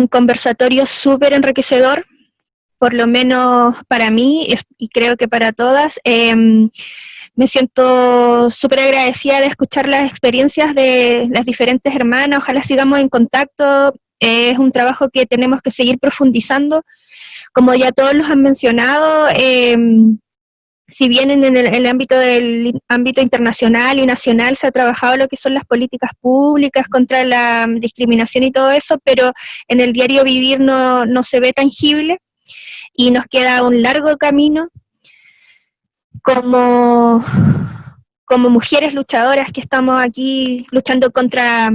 conversatorio súper enriquecedor, por lo menos para mí y creo que para todas. Me siento súper agradecida de escuchar las experiencias de las diferentes hermanas. Ojalá sigamos en contacto. Es un trabajo que tenemos que seguir profundizando. Como ya todos los han mencionado, si bien en el ámbito internacional y nacional se ha trabajado lo que son las políticas públicas contra la discriminación y todo eso, pero en el diario vivir no se ve tangible y nos queda un largo camino como mujeres luchadoras que estamos aquí luchando contra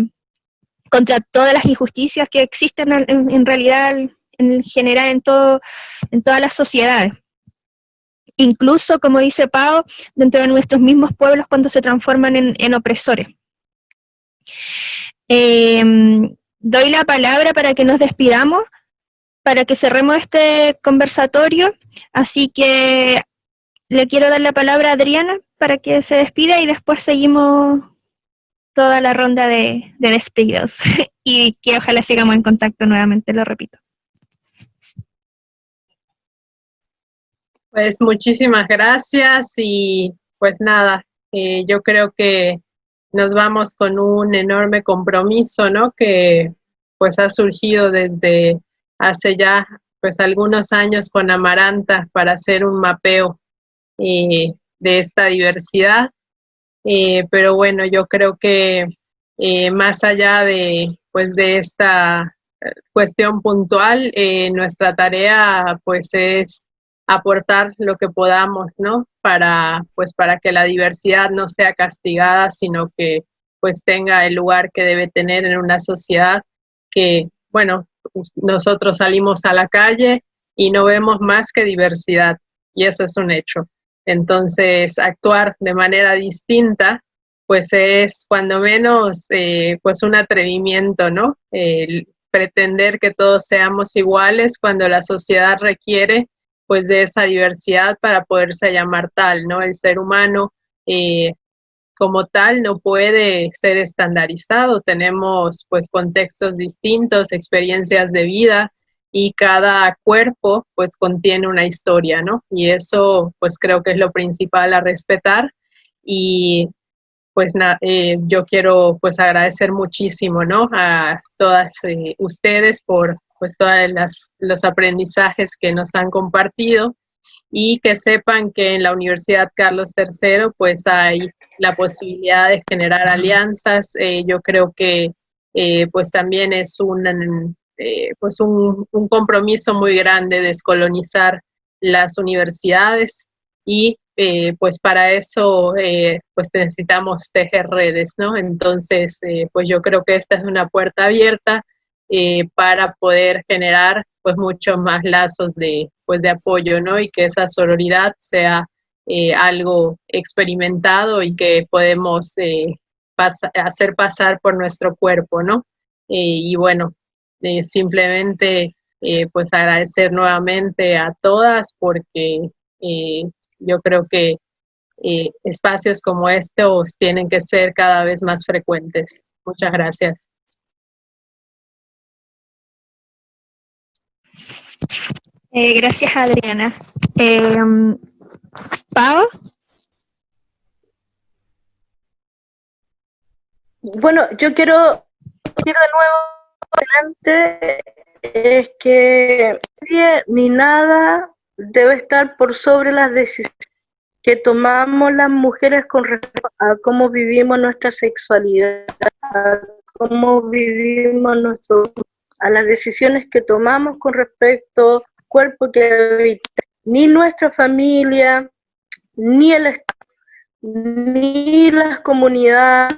todas las injusticias que existen en realidad, en general, en todas las sociedades. Incluso, como dice Pau, dentro de nuestros mismos pueblos cuando se transforman en opresores. Doy la palabra para que nos despidamos, para que cerremos este conversatorio, así que le quiero dar la palabra a Adriana para que se despida y después seguimos toda la ronda de despidos y que ojalá sigamos en contacto nuevamente, lo repito. Pues muchísimas gracias y pues nada, yo creo que nos vamos con un enorme compromiso, ¿no? Que pues ha surgido desde hace ya pues algunos años con Amaranta para hacer un mapeo de esta diversidad. Pero bueno, yo creo que más allá de pues de esta cuestión puntual, nuestra tarea pues es aportar lo que podamos, ¿no? Para que la diversidad no sea castigada, sino que pues tenga el lugar que debe tener en una sociedad que, bueno, nosotros salimos a la calle y no vemos más que diversidad, y eso es un hecho. Entonces, actuar de manera distinta, pues es cuando menos pues un atrevimiento, ¿no? El pretender que todos seamos iguales cuando la sociedad requiere pues de esa diversidad para poderse llamar tal, ¿no? El ser humano como tal no puede ser estandarizado, tenemos pues contextos distintos, experiencias de vida, y cada cuerpo pues contiene una historia, ¿no? Y eso pues creo que es lo principal a respetar. Y pues yo quiero pues agradecer muchísimo, ¿no? A todas ustedes por pues todos los aprendizajes que nos han compartido, y que sepan que en la Universidad Carlos III pues hay la posibilidad de generar alianzas. Yo creo que pues también es pues un compromiso muy grande descolonizar las universidades, y pues para eso pues necesitamos tejer redes, ¿no? Entonces pues yo creo que esta es una puerta abierta para poder generar pues muchos más lazos pues de apoyo, ¿no? Y que esa sororidad sea algo experimentado y que podemos hacer pasar por nuestro cuerpo, ¿no? Y bueno, simplemente pues agradecer nuevamente a todas, porque yo creo que espacios como estos tienen que ser cada vez más frecuentes. Muchas gracias. Gracias, Adriana. Pau. Bueno, yo quiero decir de nuevo adelante, es que nadie ni nada debe estar por sobre las decisiones que tomamos las mujeres con respecto a cómo vivimos nuestra sexualidad, a cómo vivimos a las decisiones que tomamos con respecto al cuerpo que habita. Ni nuestra familia, ni el Estado, ni las comunidades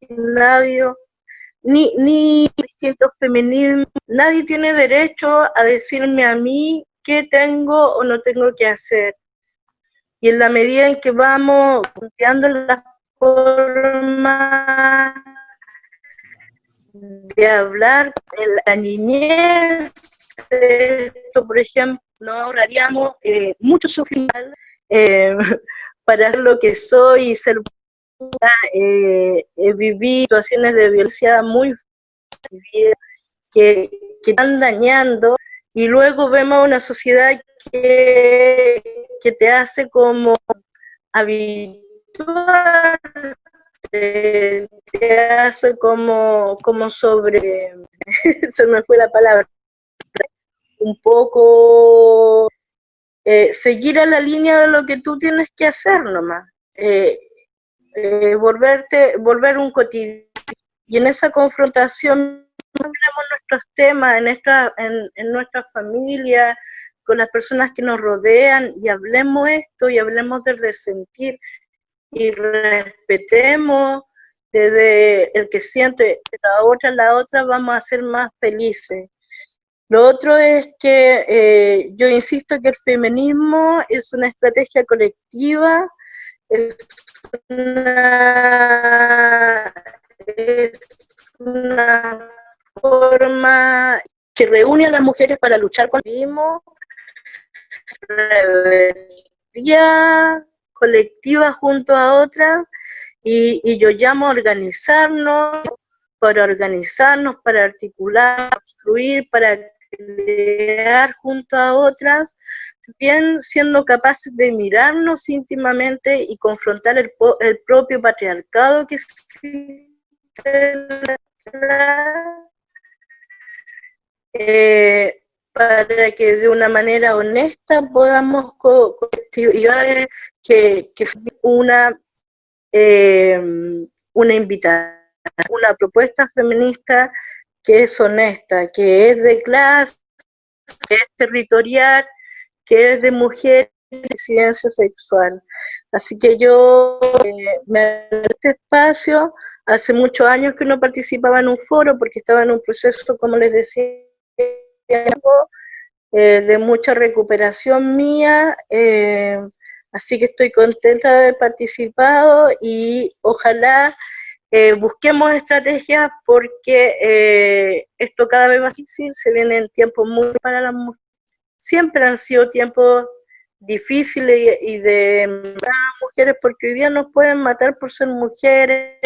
originarias, ni distintos feminismos, nadie tiene derecho a decirme a mí qué tengo o no tengo que hacer. Y en la medida en que vamos cambiando la forma de hablar en la niñez, esto, por ejemplo, no ahorraríamos mucho sufrimiento para ser lo que soy y ser viví situaciones de violencia muy que están dañando, y luego vemos una sociedad que te hace como habituar, te hace como sobre, se me fue la palabra, un poco seguir a la línea de lo que tú tienes que hacer nomás, volver un cotidiano, y en esa confrontación hablemos nuestros temas en nuestra familia, con las personas que nos rodean, y hablemos esto, y hablemos del sentir, y respetemos desde el que siente la otra vamos a ser más felices. Lo otro es que yo insisto que el feminismo es una estrategia colectiva, es una es una forma que reúne a las mujeres para luchar contra el mismo, rebeldía colectiva junto a otras, y yo llamo a organizarnos, para articular, construir, para crear junto a otras, bien siendo capaces de mirarnos íntimamente y confrontar el propio patriarcado que existe para que de una manera honesta podamos colectividades que una invitación, una propuesta feminista que es honesta, que es de clase, que es territorial, que es de mujer y disidencia sexual. Así que yo me doy este espacio. Hace muchos años que no participaba en un foro porque estaba en un proceso, como les decía, de mucha recuperación mía, así que estoy contenta de haber participado y ojalá busquemos estrategias porque esto cada vez más difícil, se vienen tiempos muy para las mujeres, siempre han sido tiempos difíciles y de mujeres porque hoy día nos pueden matar por ser mujeres,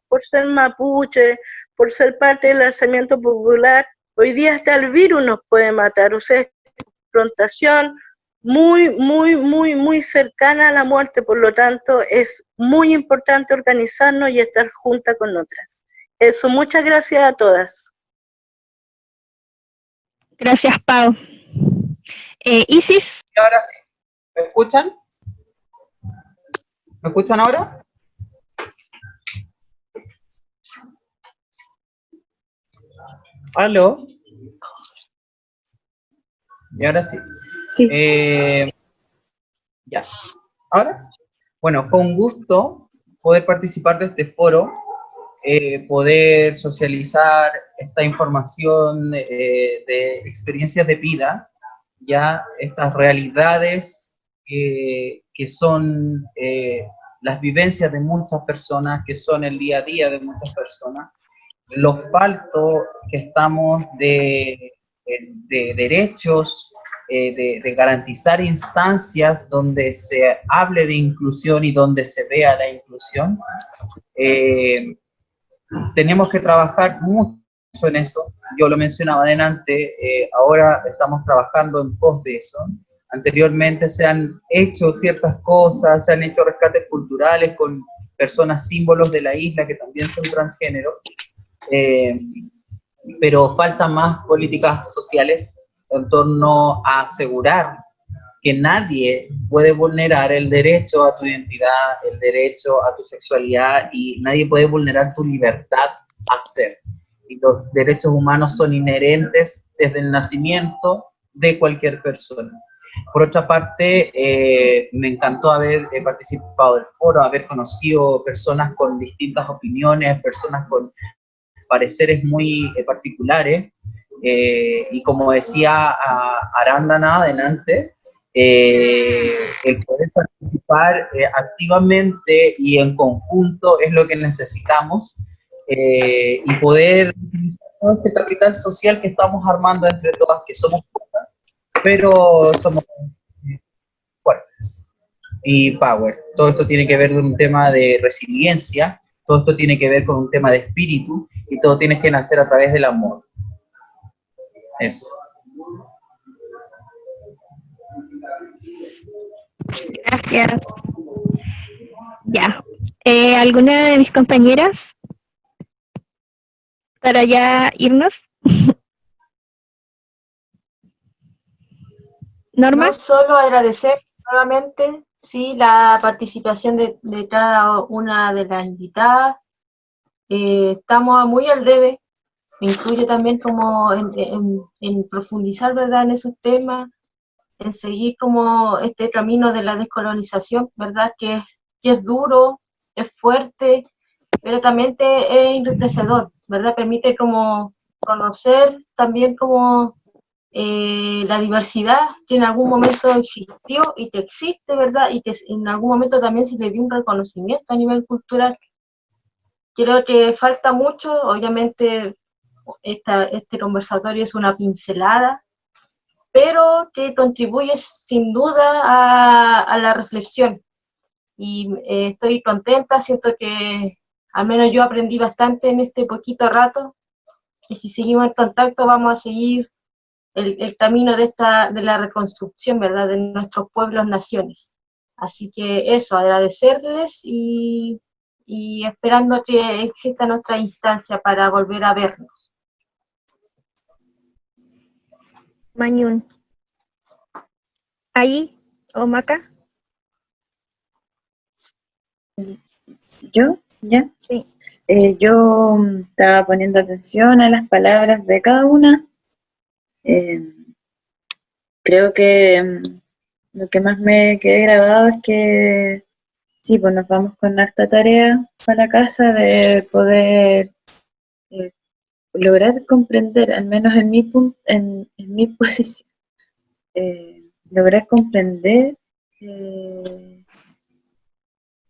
por ser mapuche, por ser parte del alzamiento popular. Hoy día hasta el virus nos puede matar, o sea, es una confrontación muy cercana a la muerte, por lo tanto es muy importante organizarnos y estar juntas con otras. Eso, muchas gracias a todas. Gracias, Pau. Isis. Y ahora sí, ¿me escuchan? ¿Me escuchan ahora? ¿Aló? Y ahora sí. Sí. Ya. ¿Ahora? Bueno, fue un gusto poder participar de este foro, poder socializar esta información de experiencias de vida, ya estas realidades que son las vivencias de muchas personas, que son el día a día de muchas personas, los faltos que estamos de derechos, de garantizar instancias donde se hable de inclusión y donde se vea la inclusión. Tenemos que trabajar mucho en eso. Yo lo mencionaba adelante, ahora estamos trabajando en pos de eso. Anteriormente se han hecho ciertas cosas, se han hecho rescates culturales con personas símbolos de la isla que también son transgénero, pero faltan más políticas sociales en torno a asegurar que nadie puede vulnerar el derecho a tu identidad, el derecho a tu sexualidad, y nadie puede vulnerar tu libertad a ser. Y los derechos humanos son inherentes desde el nacimiento de cualquier persona. Por otra parte, me encantó haber participado del foro, haber conocido personas con distintas opiniones, personas con pareceres muy particulares, y como decía Arándana adelante, el poder participar activamente y en conjunto es lo que necesitamos, y poder utilizar todo este capital social que estamos armando entre todas, que somos pocas, pero somos fuertes. Y power. Todo esto tiene que ver con un tema de resiliencia, todo esto tiene que ver con un tema de espíritu, y todo tiene que nacer a través del amor. Eso. Gracias. Ya. ¿Alguna de mis compañeras? Para ya irnos. Norma. No solo agradecer nuevamente, sí, la participación de cada una de las invitadas. Estamos muy al debe, me incluyo también como en profundizar, ¿verdad?, en esos temas, en seguir como este camino de la descolonización, ¿verdad?, que es duro, es fuerte, pero también es enriquecedor, ¿verdad?, permite como conocer también como la diversidad que en algún momento existió y que existe, ¿verdad?, y que en algún momento también se le dio un reconocimiento a nivel cultural. Creo que falta mucho, obviamente este conversatorio es una pincelada, pero que contribuye sin duda a la reflexión. Y estoy contenta, siento que al menos yo aprendí bastante en este poquito rato, y si seguimos en contacto vamos a seguir el camino de la reconstrucción, ¿verdad?, de nuestros pueblos, naciones. Así que eso, agradecerles y esperando que exista nuestra instancia para volver a vernos. Mañún. ¿Ahí? ¿O Maca? ¿Yo? ¿Ya? Sí. Yo estaba poniendo atención a las palabras de cada una. Creo que lo que más me quedé grabado es que sí, pues nos vamos con harta tarea para casa de poder lograr comprender, al menos en mi punto, en mi posición, lograr comprender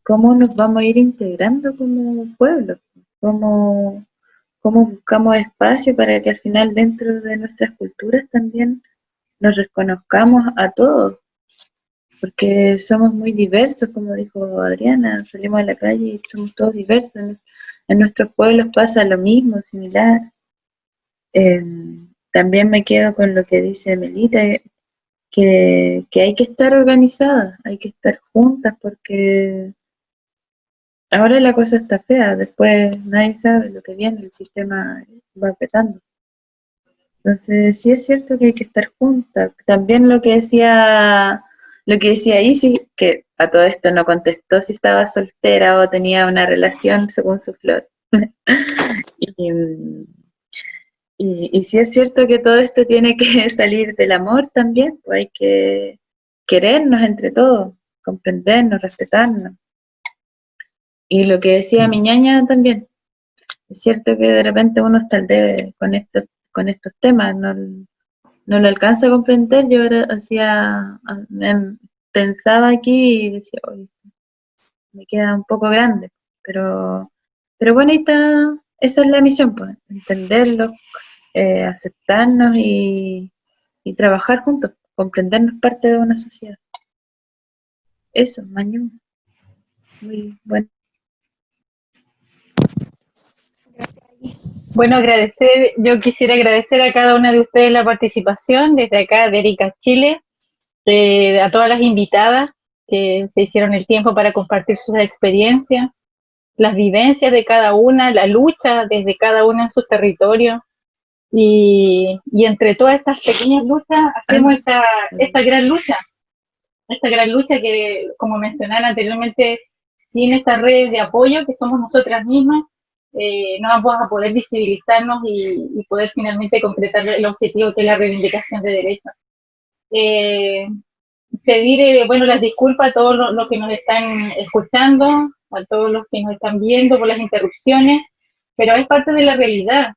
cómo nos vamos a ir integrando como pueblo, cómo buscamos espacio para que al final dentro de nuestras culturas también nos reconozcamos a todos, porque somos muy diversos, como dijo Adriana, salimos a la calle y somos todos diversos. En nuestros pueblos pasa lo mismo, similar. También me quedo con lo que dice Melita, que hay que estar organizadas, hay que estar juntas, porque ahora la cosa está fea, después nadie sabe lo que viene, el sistema va petando. Entonces sí es cierto que hay que estar juntas. También lo que decía Isis, que a todo esto no contestó si estaba soltera o tenía una relación según su flor. Y sí es cierto que todo esto tiene que salir del amor también, pues hay que querernos entre todos, comprendernos, respetarnos. Y lo que decía mi ñaña también, es cierto que de repente uno está al debe con estos temas, no lo alcanza a comprender. Yo pensaba aquí y decía, oye, me queda un poco grande, pero bueno, ahí está, esa es la misión, pues, entenderlo, aceptarnos y trabajar juntos, comprendernos parte de una sociedad. Eso, Mañú. Muy bueno. Bueno, yo quisiera agradecer a cada una de ustedes la participación, desde acá de Erika Chile, a todas las invitadas que se hicieron el tiempo para compartir sus experiencias, las vivencias de cada una, la lucha desde cada una en sus territorios, y entre todas estas pequeñas luchas hacemos esta gran lucha que, como mencionaron anteriormente, tiene esta red de apoyo que somos nosotras mismas. No vamos a poder visibilizarnos y poder finalmente concretar el objetivo, que es la reivindicación de derechos. Pedir las disculpas a todos los que nos están escuchando, a todos los que nos están viendo por las interrupciones, pero es parte de la realidad.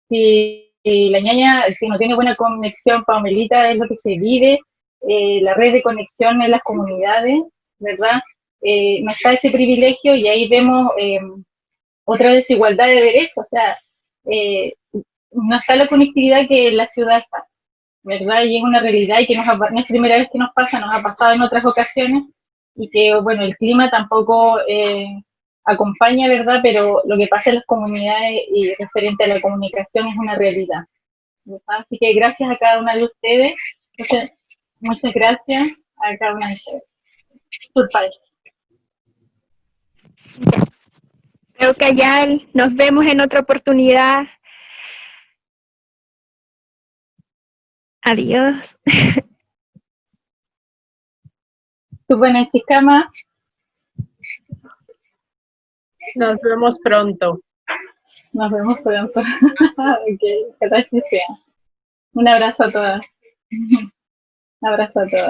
Si la ñaña, si no tiene buena conexión, Pamelita, es lo que se vive, la red de conexión en las comunidades, ¿verdad? No está ese privilegio, y ahí vemos otra desigualdad de derechos. O sea, no está la conectividad que en la ciudad está, ¿verdad? Y es una realidad, y que no es primera vez que nos pasa, nos ha pasado en otras ocasiones, y que, bueno, el clima tampoco acompaña, ¿verdad? Pero lo que pasa en las comunidades y referente a la comunicación es una realidad, ¿verdad? Así que gracias a cada una de ustedes. Muchas gracias a cada una de ustedes. Creo que allá nos vemos en otra oportunidad. Adiós. Buenas, chicama. Nos vemos pronto. Nos vemos pronto. Okay, gracias. Un abrazo a todas. Un abrazo a todas.